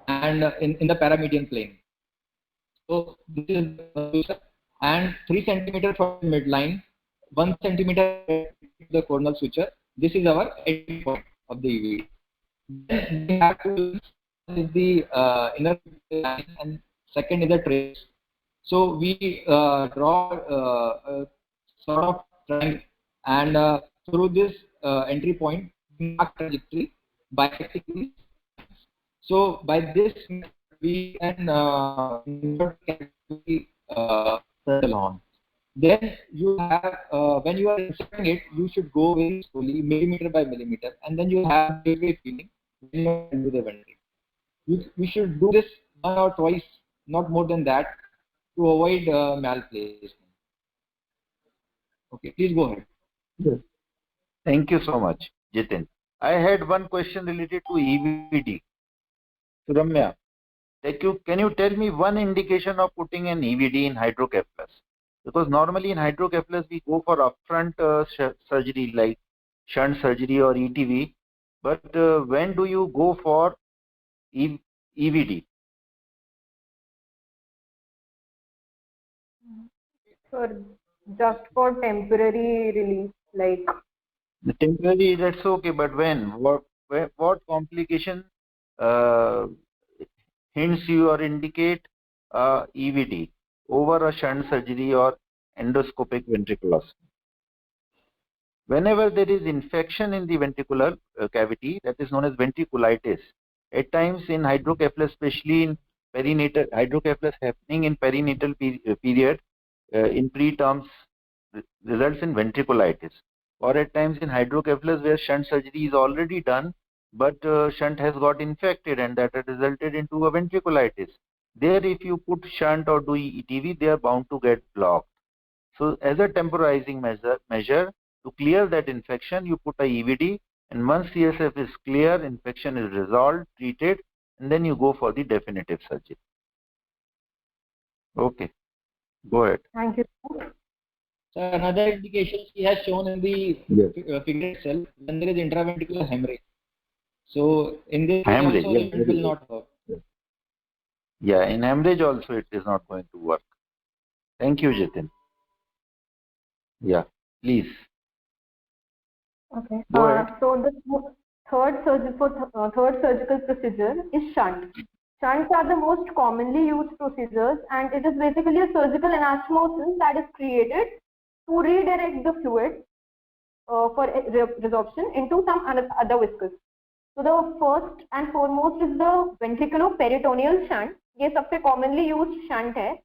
and in the paramedian plane. So this is the and 3 centimeter from midline, 1 centimeter the coronal suture. This is our entry point of the EVD. Then we have to use the inner line and second is the trace. So we draw a sort of triangle and through this entry point we mark trajectory bisecting. So by this we can frontal horn. Then you have when you are inserting it, you should go very slowly, millimeter by millimeter, and then you have gateway feeling when you are into the ventricle. We should do this 1 or twice, not more than that, to avoid malplacement. Okay, please go ahead. Yes. Thank you so much, Jitin. I had one question related to EVD. Ramya, can you tell me one indication of putting an EVD in hydrocephalus? Because normally in hydrocephalus we go for upfront surgery like shunt surgery or ETV, but when do you go for EVD? Just for temporary relief, like The temporary, that's okay, but when? What complication hints you or indicate EVD over a shunt surgery or endoscopic ventriculostomy? Whenever there is infection in the ventricular cavity, that is known as ventriculitis. At times in hydrocephalus, especially in perinatal, hydrocephalus happening in perinatal period, in preterms, results in ventriculitis. Or at times in hydrocephalus where shunt surgery is already done, but shunt has got infected and that has resulted into a ventriculitis. There, if you put shunt or do ETV, they are bound to get blocked. So as a temporizing measure to clear that infection, you put a EVD, and once CSF is clear, infection is resolved, treated, and then you go for the definitive surgery. Okay, go ahead. thank you. So another indication he has shown in the figure itself when there is intraventricular hemorrhage. So in this case Hemorrhage, also yes, it will not work. Yeah, in hemorrhage also it is not going to work. Thank you, Jitin. Yeah, please. Okay. Go ahead. So the third surgical procedure is shunt. Shunts are the most commonly used procedures, and it is basically a surgical anastomosis that is created to redirect the fluid for resorption into some other viscous. So the first and foremost is the ventriculoperitoneal shunt. ये सबसे commonly used shunt है,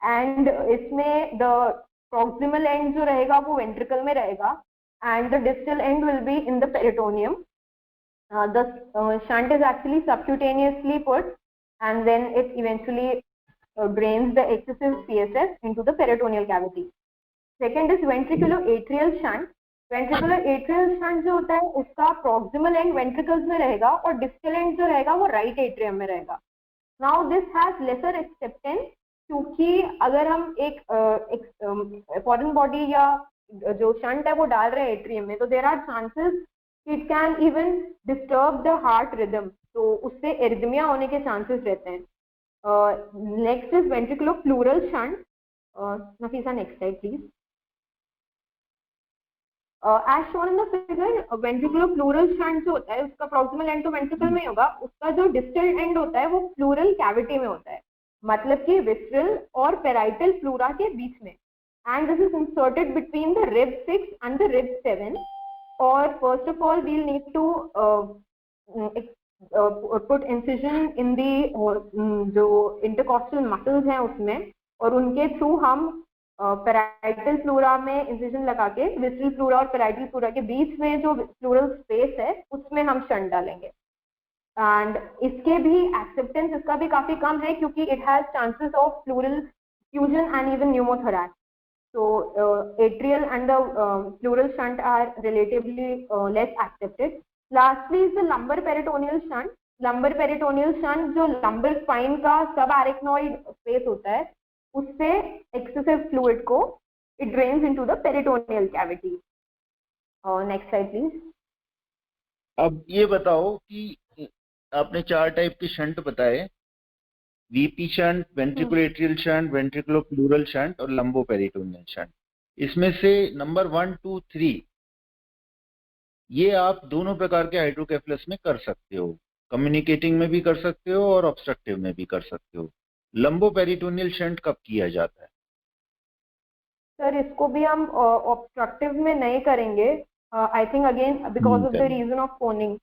and इसमें the proximal end जो रहेगा वो ventricle में रहेगा, and the distal end will be in the peritoneum. The shunt is actually subcutaneously put, and then it eventually drains the excessive CSF into the peritoneal cavity. Second is ventriculoatrial shunt. Ventriculoatrial shunt जो होता है उसका proximal end ventricles में रहेगा और distal end जो रहेगा वो right atrium में रहेगा. Now this has lesser acceptance क्योंकि अगर हम एक foreign body या जो shunt है वो डाल रहे हैं atrium में, तो there are chances it can even disturb the heart rhythm. तो उससे arrhythmia होने के chances रहते हैं. Next is ventriculopleural shunt. Nafisa, next slide please. As shown in the figure, ventriculopleural shunt जो होता है उसका proximal end तो ventricle में होगा, उसका जो distal end होता है वो pleural cavity में होता है, मतलब कि visceral और parietal pleura के बीच में. and this is inserted between the rib 6 and the rib 7. Or first of all, we'll need to put incision in the जो intercostal muscles हैं उसमें, और उनके थ्रू हम पैराइटल फ्लोरा में इंसिजन लगा के विसरल फ्लोरा और पैराइटल फ्लोरा के बीच में जो फ्लोरल स्पेस है उसमें हम शंट डालेंगे. एंड इसके भी एक्सेप्टेंस इसका भी काफी कम है क्योंकि it has chances of floral fusion and even pneumothorax. So atrial and the pleural shunt are relatively less accepted. Lastly is the lumbar peritoneal shunt. Lumbar peritoneal shunt जो lumbar spine का subarachnoid space होता है उससे excessive fluid को it drains into the peritoneal cavity. Next slide please. अब ये बताओ कि आपने 4 टाइप के शंट बताए, VP शंट, वेंट्रिकुलोएट्रियल शंट, वेंट्रिकुलोप्लूरल शंट और लंबोपेरिटोनियल शंट. इसमें से नंबर 1, 2, 3 ये आप दोनों प्रकार के हाइड्रोकेफलस में कर सकते हो. कम्युनिकेटिंग में भी कर सकते हो और ऑब्स्ट्रक्टिव में भी कर सकते हो. लंबोपेरिटोनियल शंट कब किया जाता है? सर इसको भी हम ऑब्स्ट्रक्टिव में नहीं करेंगे. I think again because of the reason of coning.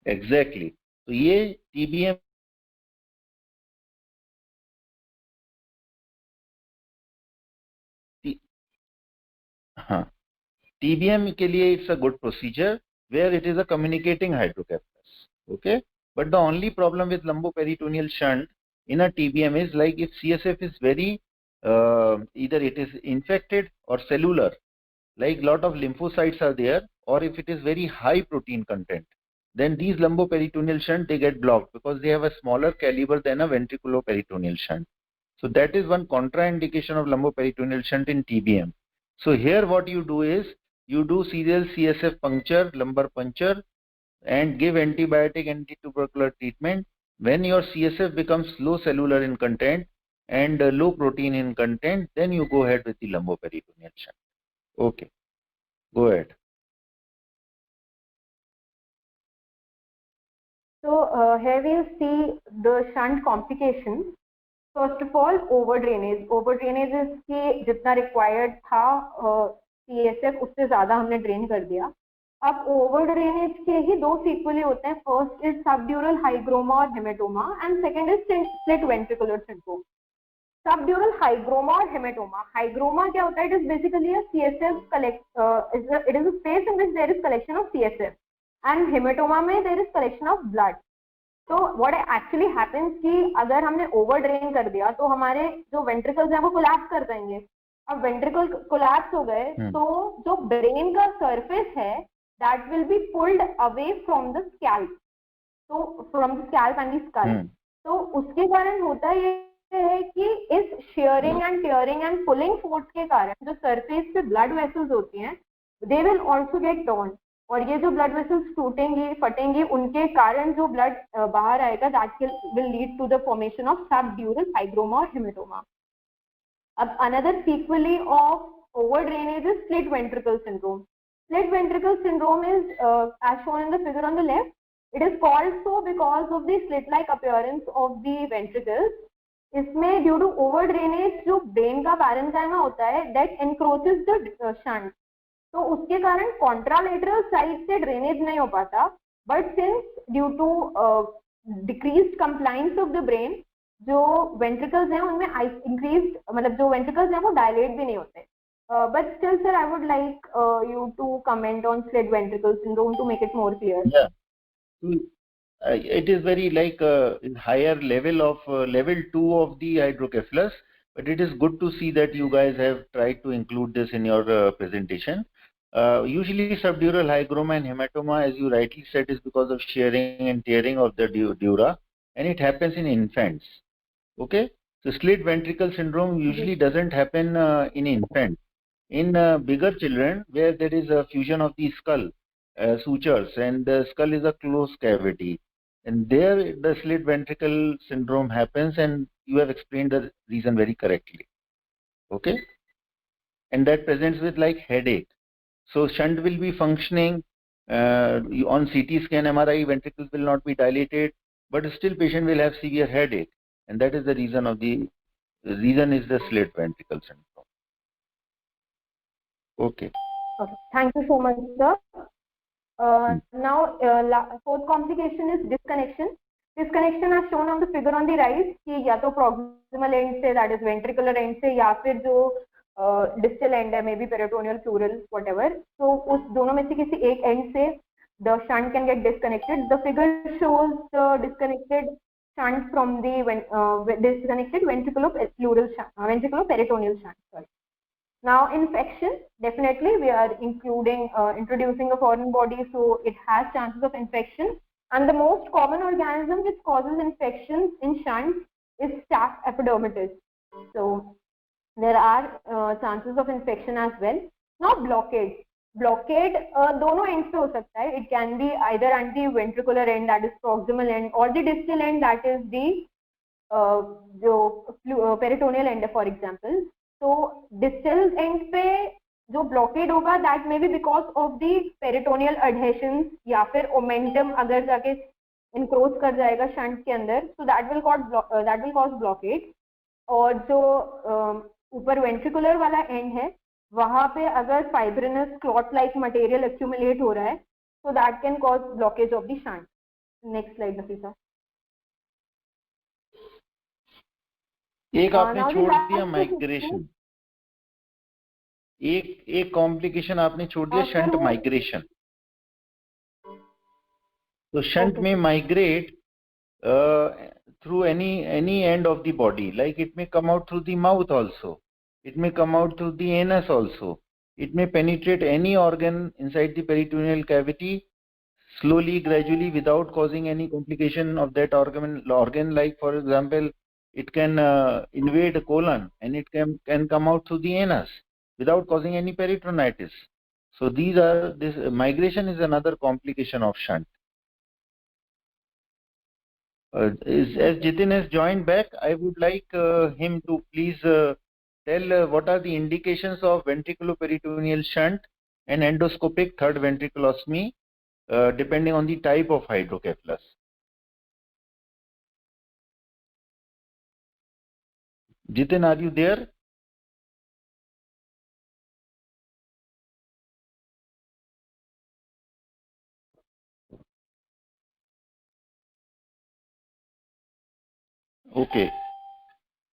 Exactly. तो ये TBM हाँ, TBM के लिए it's a good procedure where it is a communicating hydrocephalus. Okay, but the only problem with lumboperitoneal shunt in a TBM is like if CSF is very either it is infected or cellular, like lot of lymphocytes are there, or if it is very high protein content, then these lumboperitoneal shunt they get blocked because they have a smaller caliber than a ventriculoperitoneal shunt. So that is one contraindication of lumboperitoneal shunt in TBM. So here what you do is you do serial CSF puncture, lumbar puncture, and give antibiotic antitubercular treatment. When your CSF becomes low cellular in content and low protein in content, then you go ahead with the lumboperitoneal shunt. Okay, go ahead. So here we see the shunt complications. First of all, over drainage. Over drainage is कि जितना required था CSF उससे ज़्यादा हमने drain कर दिया. अब over drainage के ही दो sequelae होते हैं. First is subdural hygroma और hematoma, and second is split ventricular syndrome. Subdural hygroma और hematoma. Hygroma क्या होता है? It is basically a CSF it is a space in which there is collection of CSF, and hematoma में there is collection of blood. तो what actually happens कि अगर हमने over drain कर दिया तो हमारे जो वेंट्रिकल्स हैं वो कोलैप्स कर देंगे. अब वेंट्रिकल कोलैप्स हो गए तो जो ब्रेन का सरफेस है that will be pulled away from the scalp. तो from the scalp and the skull. तो उसके कारण होता ये है कि इस shearing and tearing and pulling force के कारण जो सरफेस पे ब्लड वेसल्स होती हैं they will also get torn, और ये जो ब्लड वेसल्स टूटेंगी फटेंगी उनके कारण जो ब्लड बाहर आएगा that will lead to the formation of subdural hygroma और हेमेटोमा. अब another sequelae of over drainage is split ventricle syndrome. Split ventricle syndrome is as shown in the figure on the left. It is called so because of the slit-like appearance of the ventricles. इसमें due to over drainage जो brain का parenchyma होता है that एनक्रोचेस the shunt. तो उसके कारण contralateral side से drainage नहीं हो पाता, but since due to decreased compliance of the brain जो वेंट्रिकल्स हैं उनमें इंक्रीज्ड मतलब जो वेंट्रिकल्स हैं वो डायलेट भी नहीं होते. But still sir I would like you to comment on slit ventricle syndrome to make it more clear. It is very like higher level of level 2 of the hydrocephalus, but it is good to see that you guys have tried to include this in your presentation. Usually subdural hygroma and hematoma, as you rightly said, is because of shearing and tearing of the dura, and it happens in infants. Okay, so slit ventricle syndrome usually doesn't happen in infants. In bigger children where there is a fusion of the skull sutures and the skull is a closed cavity, and there the slit ventricle syndrome happens, and you have explained the reason very correctly. Okay, and that presents with like headache. So shunt will be functioning on CT scan, MRI, ventricles will not be dilated, but still patient will have severe headache, and that is the reason of the reason is the slit ventricle syndrome. Okay. Okay. Thank you so much, sir. Now, fourth complication is disconnection. Disconnection as shown on the figure on the right कि या तो proximal end से, that is ventricular end से, या फिर जो distal end है, maybe peritoneal, pleural, whatever. So उस दोनों में से किसी एक end से the shunt can get disconnected. The figure shows the disconnected shunt from the disconnected ventriculoperitoneal shunt. Sorry. Now, infection, definitely we are introducing a foreign body, so it has chances of infection. And the most common organism which causes infections in shunts is staph epidermidis. So there are chances of infection as well. Now, blockade. Blockade दोनों ends पे हो सकता है. It can be either at the ventricular end, that is proximal end, or the distal end, that is the peritoneal end, for example. So distal end पे जो blockade होगा, that may be because of the peritoneal adhesions या फिर omentum अगर जाके encroach कर जाएगा shunt के अंदर, so that will cause blockade. और जो ऊपर ventricular वाला end है, वहाँ पे अगर fibrinous clot like material accumulate हो रहा है, so that can cause blockage of the shunt. Next slide, Nafisa. एक आपने छोड़ दिया माइग्रेशन, एक कॉम्प्लिकेशन आपने छोड़ दिया शंट माइग्रेशन. तो शंट में migrate through any end of the body, like it may come out through the mouth also, it may come out through the anus also, it may penetrate any organ inside the peritoneal cavity slowly, gradually, without causing any complication of that organ, like for example it can invade the colon, and it can come out through the anus without causing any peritonitis. So this migration is another complication of shunt. As Jitin has joined back, I would like him to please tell what are the indications of ventriculoperitoneal shunt and endoscopic third ventriculostomy depending on the type of hydrocephalus. Jitin, are you there? Okay,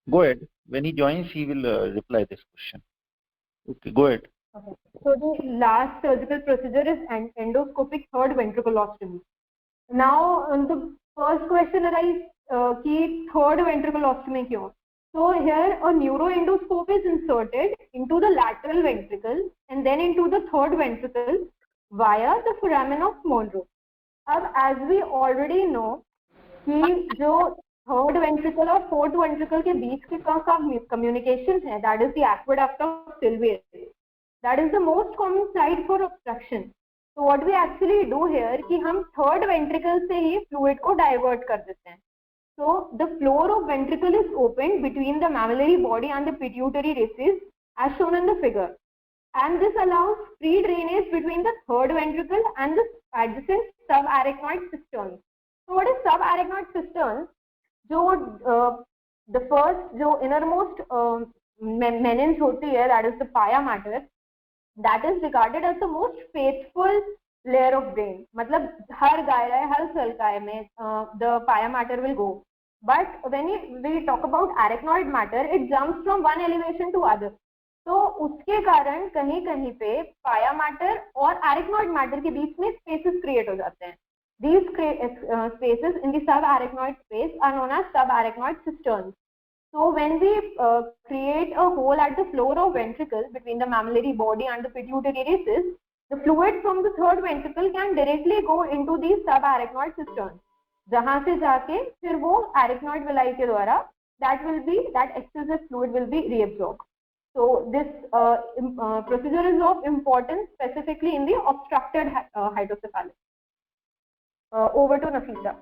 go ahead. When he joins, he will reply this question. Okay, go ahead. Okay. So the last surgical procedure is endoscopic third ventriculostomy. Now, the first question arises, कि third ventriculostomy क्यों? So here a neuroendoscope is inserted into the lateral ventricle and then into the third ventricle via the foramen of Monro. अब as we already know कि जो third ventricle और fourth ventricle के बीच के communication है, that is the aqueduct of Sylvius. That is the most common site for obstruction. So what we actually do here कि हम third ventricle से ही fluid को divert कर देते हैं. So the floor of ventricle is opened between the mammillary body and the pituitary races as shown in the figure. And this allows free drainage between the third ventricle and the adjacent subarachnoid cisterns. So what is subarachnoid cisterns? जो the first जो innermost meninge होती है, that is the pia mater, that is regarded as the most faithful layer of brain. मतलब हर गाय हर सलकाय में the pia mater will go. But when we talk about arachnoid matter, it jumps from one elevation to other. तो उसके कारण कहीं कहीं पे pia mater और arachnoid matter के बीच में spaces create हो जाते हैं. These spaces in the subarachnoid space are known as subarachnoid cisterns. So when we create a hole at the floor of ventricle between the mammillary body and the pituitary races, the fluid from the third ventricle can directly go into these subarachnoid cisterns. जहाँ से जाके फिर वो arachnoid villi के द्वारा that excessive fluid will be reabsorbed. So this procedure is of importance specifically in the obstructed hydrocephalus. Over to Nafisa.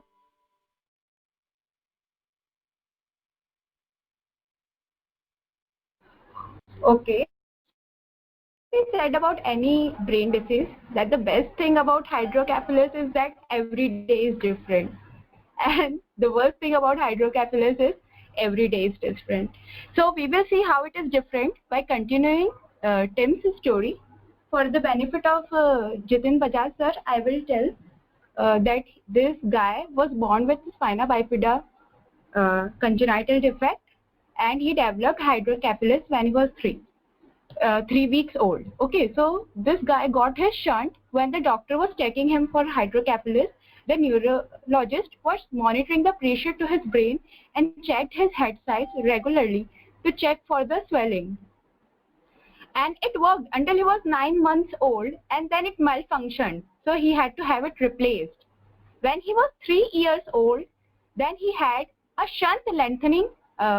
Okay. We said about any brain disease that the best thing about hydrocephalus is that every day is different. And the worst thing about hydrocephalus is every day is different. So we will see how it is different by continuing Tim's story. For the benefit of Jitin Bajaj sir, I will tell that this guy was born with spina bifida congenital defect, and he developed hydrocephalus when he was 3 weeks old. Okay, so this guy got his shunt when the doctor was checking him for hydrocephalus. The neurologist was monitoring the pressure to his brain and checked his head size regularly to check for the swelling. And it worked until he was 9 months old, and then it malfunctioned. So he had to have it replaced. When he was 3 years old, then he had a shunt lengthening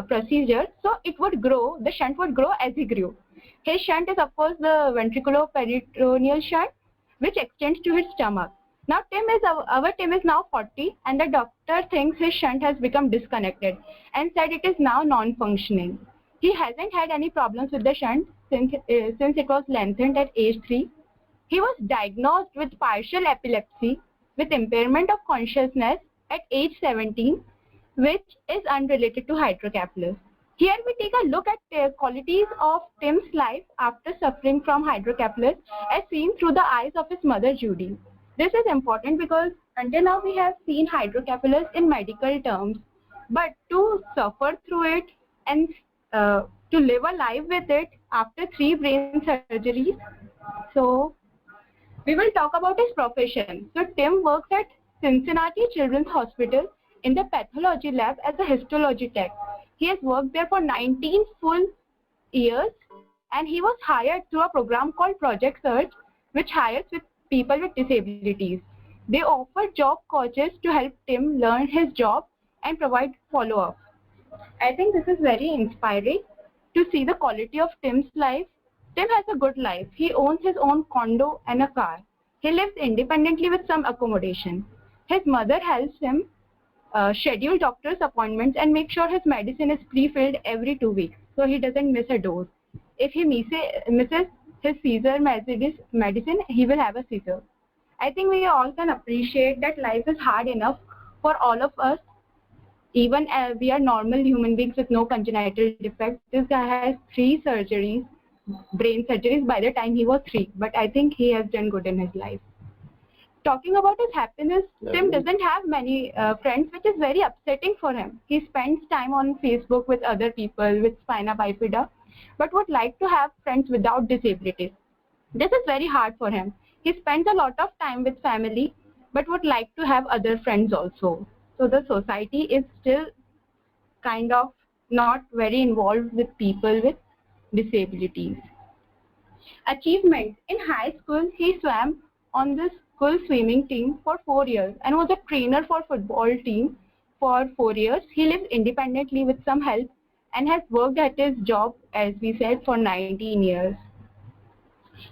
procedure. So it would grow, the shunt would grow as he grew. His shunt is of course the ventriculoperitoneal shunt, which extends to his stomach. Now our Tim is now 40, and the doctor thinks his shunt has become disconnected and said it is now non-functioning. He hasn't had any problems with the shunt since it was lengthened at age 3. He was diagnosed with partial epilepsy with impairment of consciousness at age 17, which is unrelated to hydrocephalus. Here we take a look at the qualities of Tim's life after suffering from hydrocephalus as seen through the eyes of his mother Judy. This is important because until now we have seen hydrocephalus in medical terms, but to suffer through it and to live a life with it after 3 brain surgeries. So we will talk about his profession. So Tim works at Cincinnati Children's Hospital in the pathology lab as a histology tech. He has worked there for 19 full years, and he was hired through a program called Project Search, which hires with people with disabilities. They offer job coaches to help Tim learn his job and provide follow-up. I think this is very inspiring to see the quality of Tim's life. Tim has a good life. He owns his own condo and a car. He lives independently with some accommodation. His mother helps him schedule doctor's appointments and make sure his medicine is pre-filled every 2 weeks, so he doesn't miss a dose. If he misses his seizure medicine, he will have a seizure. I think we all can appreciate that life is hard enough for all of us. Even we are normal human beings with no congenital defect. This guy has 3 surgeries, brain surgeries by the time he was 3, but I think he has done good in his life. Talking about his happiness, Tim doesn't have many friends, which is very upsetting for him. He spends time on Facebook with other people with spina bifida, but would like to have friends without disabilities. This is very hard for him. He spends a lot of time with family, but would like to have other friends also. So the society is still kind of not very involved with people with disabilities. Achievement. In high school, he swam on the school swimming team for 4 years and was a trainer for football team for 4 years. He lives independently with some help and has worked at his job, as we said, for 19 years.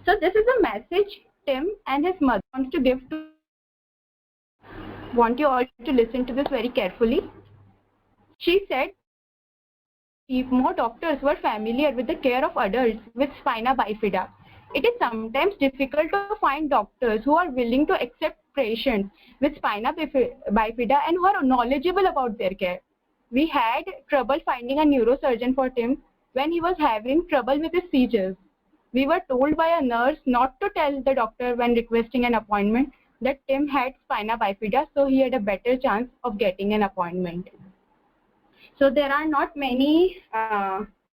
So this is a message Tim and his mother wants to give to. Want you all to listen to this very carefully. She said, if more doctors were familiar with the care of adults with spina bifida, it is sometimes difficult to find doctors who are willing to accept patients with spina bifida and who are knowledgeable about their care. We had trouble finding a neurosurgeon for Tim when he was having trouble with his seizures. We were told by a nurse not to tell the doctor when requesting an appointment that Tim had spina bifida, so he had a better chance of getting an appointment. So there are not many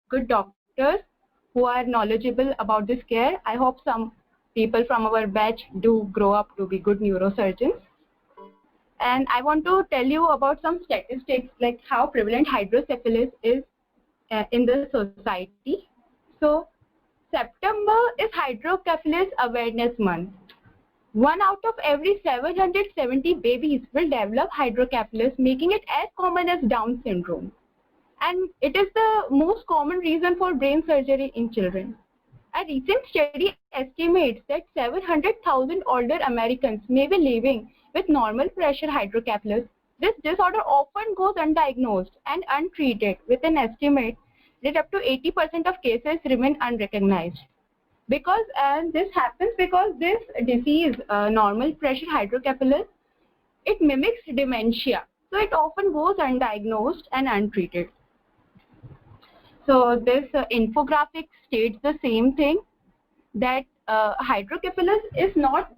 good doctors who are knowledgeable about this care. I hope some people from our batch do grow up to be good neurosurgeons. And I want to tell you about some statistics like how prevalent hydrocephalus is in the society. So September is Hydrocephalus Awareness Month. 1 out of every 770 babies will develop hydrocephalus, making it as common as Down syndrome. And it is the most common reason for brain surgery in children. A recent study estimates that 700,000 older Americans may be living with normal pressure hydrocephalus. This disorder often goes undiagnosed and untreated, with an estimate that up to 80% of cases remain unrecognized. Because this happens because this disease, normal pressure hydrocephalus, it mimics dementia. So it often goes undiagnosed and untreated. So this infographic states the same thing, that hydrocephalus is not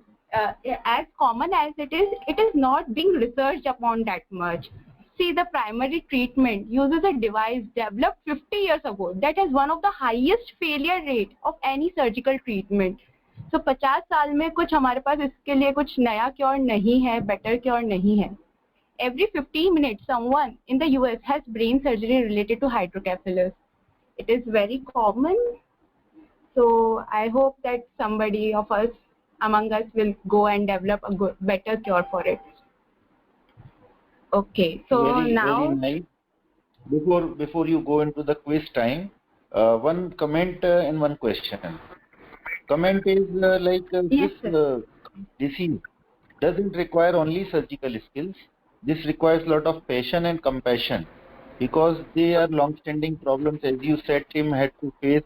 as common as it is not being researched upon that much. See, the primary treatment uses a device developed 50 years ago that has one of the highest failure rate of any surgical treatment. So 50 साल में कुछ हमारे पास इसके लिए कुछ नया cure नहीं है, better क्योर नहीं है. Every 15 minutes, someone in the US has brain surgery related to hydrocephalus. It is very common. So I hope that somebody of us, among us, will go and develop a good, better cure for it. Okay, so Very now, nice. Before you go into the quiz time, one comment and one question. Comment is Yes, this disease doesn't require only surgical skills. This requires a lot of patience and compassion, because they are long-standing problems. As you said, Tim had to face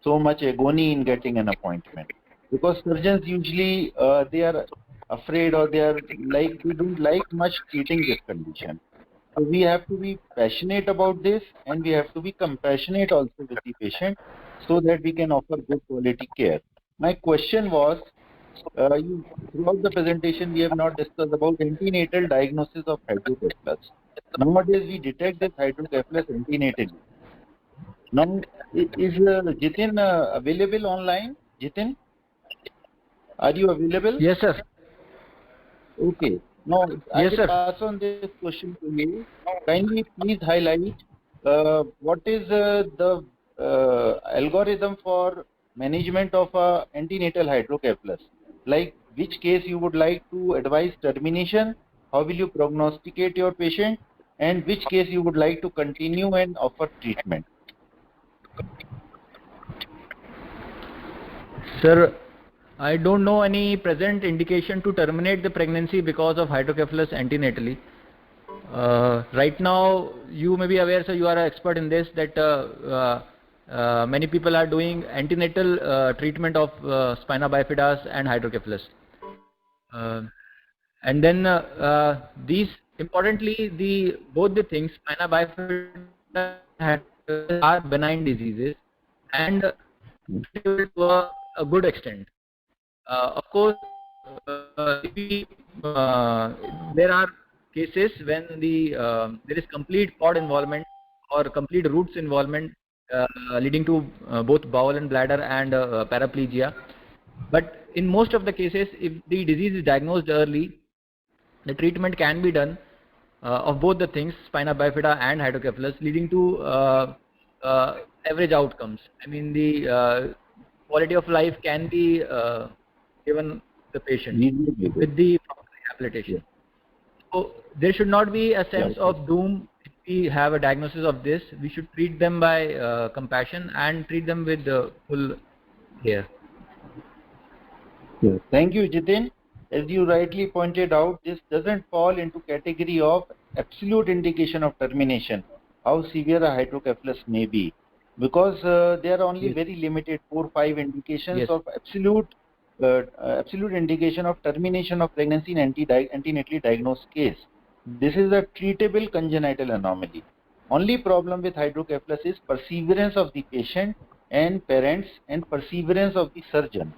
so much agony in getting an appointment, because surgeons usually they are afraid, or they don't like much treating this condition. So we have to be passionate about this, and we have to be compassionate also with the patient, so that we can offer good quality care. My question was, throughout the presentation we have not discussed about antenatal diagnosis of hydrocephalus. Nowadays we detect this hydrocephalus antenatally. Now, is Jitin available online? Jitin, are you available? Yes, sir. Okay. Now, I Yes, will sir. pass on this question to you. Kindly please highlight what is the algorithm for management of antenatal hydrocephalus. Like, which case you would like to advise termination, how will you prognosticate your patient, and which case you would like to continue and offer treatment. Sir, I don't know any present indication to terminate the pregnancy because of hydrocephalus antenatally. Right now, you may be aware, sir, you are an expert in this, that many people are doing antenatal treatment of spina bifida and hydrocephalus. And then these, importantly, both the things, spina bifida and hydrocephalus are benign diseases, and to a good extent. Of course, there are cases when there is complete cord involvement or complete roots involvement, leading to both bowel and bladder and paraplegia. But in most of the cases, if the disease is diagnosed early, the treatment can be done of both the things, spina bifida and hydrocephalus, leading to average outcomes. I mean, the quality of life can be given the patient with the proper rehabilitation. So there should not be a sense of doom if we have a diagnosis of this. We should treat them by compassion and treat them with full care. Thank you, Jitin. As you rightly pointed out, this doesn't fall into category of absolute indication of termination, how severe a hydrocephalus may be, because there are only very limited 4 or 5 indications of absolute indication of termination of pregnancy in antenatally diagnosed case. This is a treatable congenital anomaly. Only problem with hydrocephalus is perseverance of the patient and parents, and perseverance of the surgeon.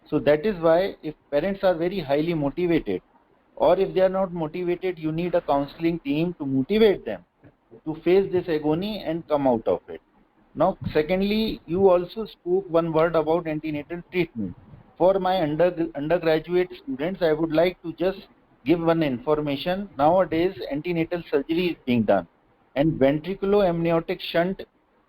So that is why, if parents are very highly motivated, or if they are not motivated, you need a counseling team to motivate them to face this agony and come out of it. Now, secondly, you also spoke one word about antenatal treatment. For my undergraduate students, I would like to just give one information. Nowadays, antenatal surgery is being done, and ventriculoamniotic shunt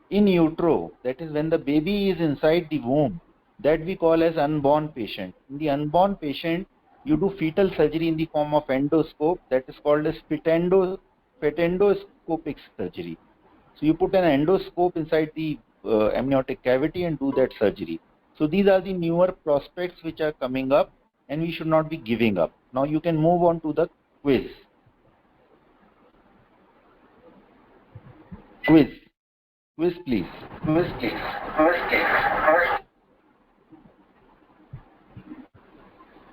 in utero, that is when the baby is inside the womb, that we call as unborn patient. In the unborn patient, you do fetal surgery in the form of endoscope, that is called as petendoscopic surgery. So you put an endoscope inside the amniotic cavity and do that surgery. So these are the newer prospects which are coming up, and we should not be giving up. Now you can move on to the quiz. Quiz, please.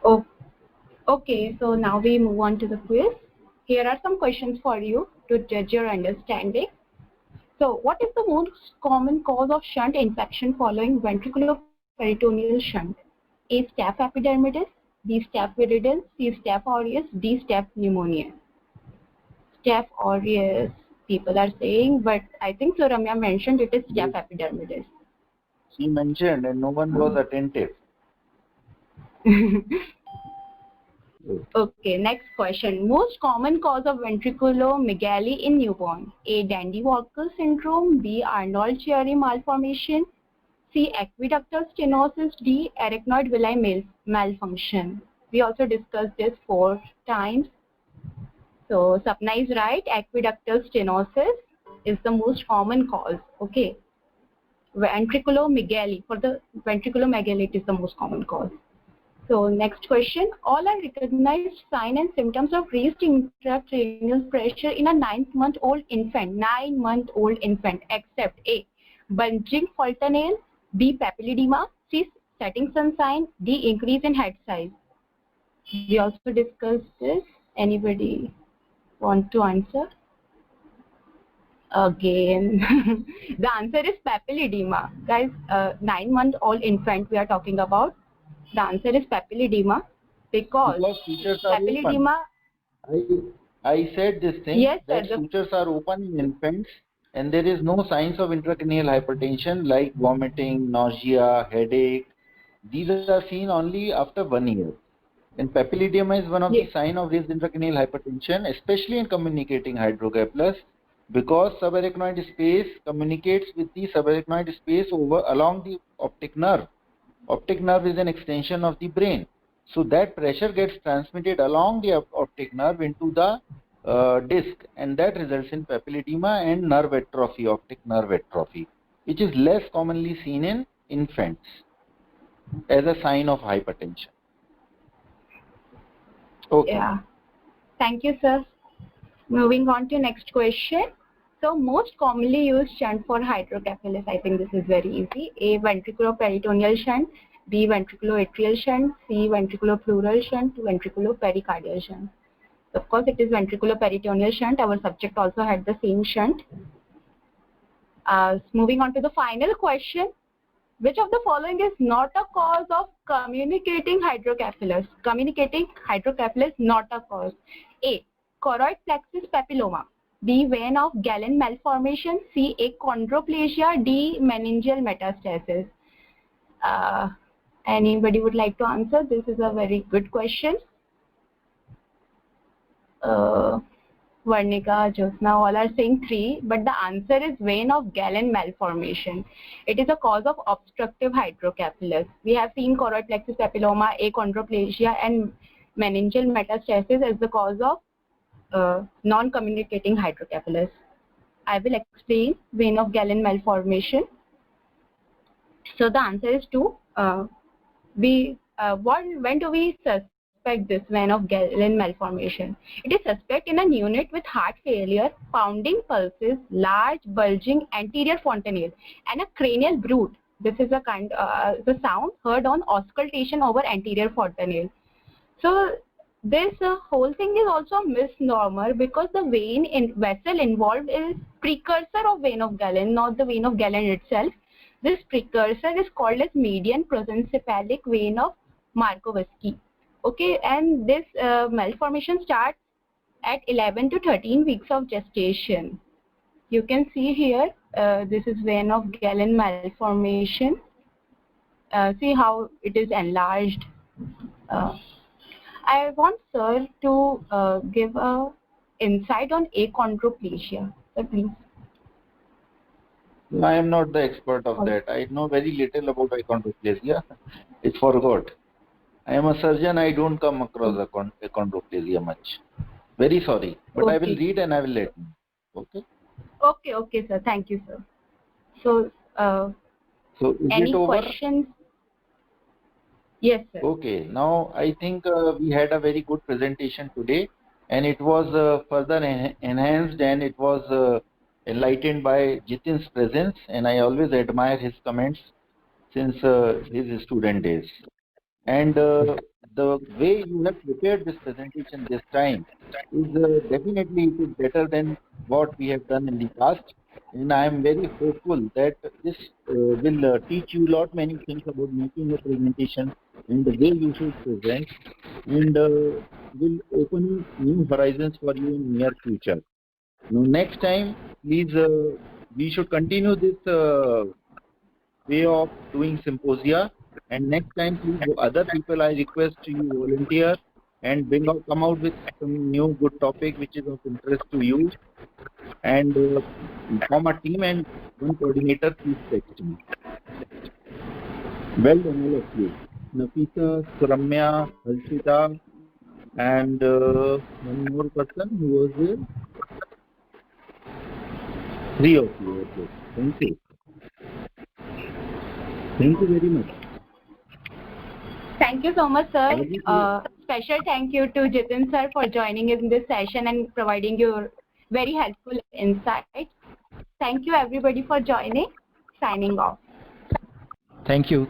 oh, okay, so now we move on to the quiz. Here are some questions for you to judge your understanding. So what is the most common cause of shunt infection following ventriculoperitoneal shunt? A. Staph epidermidis, B. Staph viridans, C. Staph aureus, D. Staph pneumoniae. Staph aureus, people are saying, but I think so Ramya mentioned it is Staph epidermidis. She mentioned and no one was attentive. Okay, next question. Most common cause of ventriculomegaly in newborn. A. Dandy-Walker syndrome, B. Arnold-Chiari malformation, C. Aqueductal stenosis, D. Arachnoid villi malfunction. We also discussed this 4 times. So Sapna is right. Aqueductal stenosis is the most common cause. Okay. Ventriculomegaly, for the ventriculomegaly, it is the most common cause. So next question. All are recognized signs and symptoms of raised intracranial pressure in a 9-month-old infant, except A. Bulging fontanelle, B. Papilledema, C. Setting sun sign, D. Increase in head size. We also discussed this. Anybody want to answer? Again, the answer is papilledema. Guys, 9-month-old infant we are talking about. The answer is papilledema because sutures are papilledema. open. I said this thing, Yes, that sir, sutures are open in infants and there is no signs of intracranial hypertension like vomiting, nausea, headache. These are seen only after 1 year. And papilledema is one of the signs of raised intracranial hypertension, especially in communicating hydrocephalus, because subarachnoid space communicates with the subarachnoid space along the optic nerve. Optic nerve is an extension of the brain. So that pressure gets transmitted along the optic nerve into the disc, and that results in papilledema and nerve atrophy, optic nerve atrophy, which is less commonly seen in infants as a sign of hypertension. Okay. Yeah. Thank you, sir. Moving on to next question. So most commonly used shunt for hydrocephalus, I think this is very easy. A. Ventriculoperitoneal shunt, B. Ventriculoatrial shunt, C. Ventriculopleural shunt, Ventriculopericardial shunt. Of course, it is ventriculoperitoneal shunt. Our subject also had the same shunt. Moving on to the final question. Which of the following is not a cause of communicating hydrocephalus? Communicating hydrocephalus not a cause. A. Choroid plexus papilloma. B. Vein of Galen malformation. C. Achondroplasia. D. Meningeal metastasis. Anybody would like to answer? This is a very good question. Varnika, Josna, all are saying 3, but the answer is vein of Galen malformation. It is a cause of obstructive hydrocephalus. We have seen choroid plexus papilloma, achondroplasia, and meningeal metastasis as the cause of non-communicating hydrocephalus. I will explain vein of Galen malformation. So the answer is 2. When do we suspect this vein of Galen malformation? It is suspect in a neonate with heart failure, pounding pulses, large bulging anterior fontanelle, and a cranial brood. This is a kind the sound heard on auscultation over anterior fontanelle. So this whole thing is also a misnomer because the vessel involved is precursor of vein of Galen, not the vein of Galen itself. This precursor is called as median prosencephalic vein of Markovsky. Okay, and this malformation starts at 11 to 13 weeks of gestation. You can see here, this is vein of Galen malformation. See how it is enlarged. I want sir to give a insight on achondroplasia. Sir, please. I am not the expert of that. I know very little about achondroplasia. It's forgot. I am a surgeon. I don't come across achondroplasia much. Very sorry, but I will read and I will let you. Okay. Okay, sir. Thank you, sir. So, so is any it over? Questions? Yes, sir. Okay. Now I think we had a very good presentation today, and it was further enhanced and it was enlightened by Jitin's presence, and I always admire his comments since his student days. And the way you have prepared this presentation this time is definitely it is better than what we have done in the past. and I am very hopeful that this will teach you lot many things about making a presentation and the way you should present, and will open new horizons for you in near future. Now, next time, please, we should continue this way of doing symposia. And next time, please, other people, I request you volunteer and come out with some new good topic which is of interest to you, and form a team, and one coordinator, please text me. Well done, all of you. Nafisa, Suramya, Harshita, and one more person who was there. 3 of you. Okay. Thank you. Thank you very much. Thank you so much, sir. Special thank you to Jitin sir for joining in this session and providing your very helpful insight. Thank you everybody for joining. Signing off. Thank you.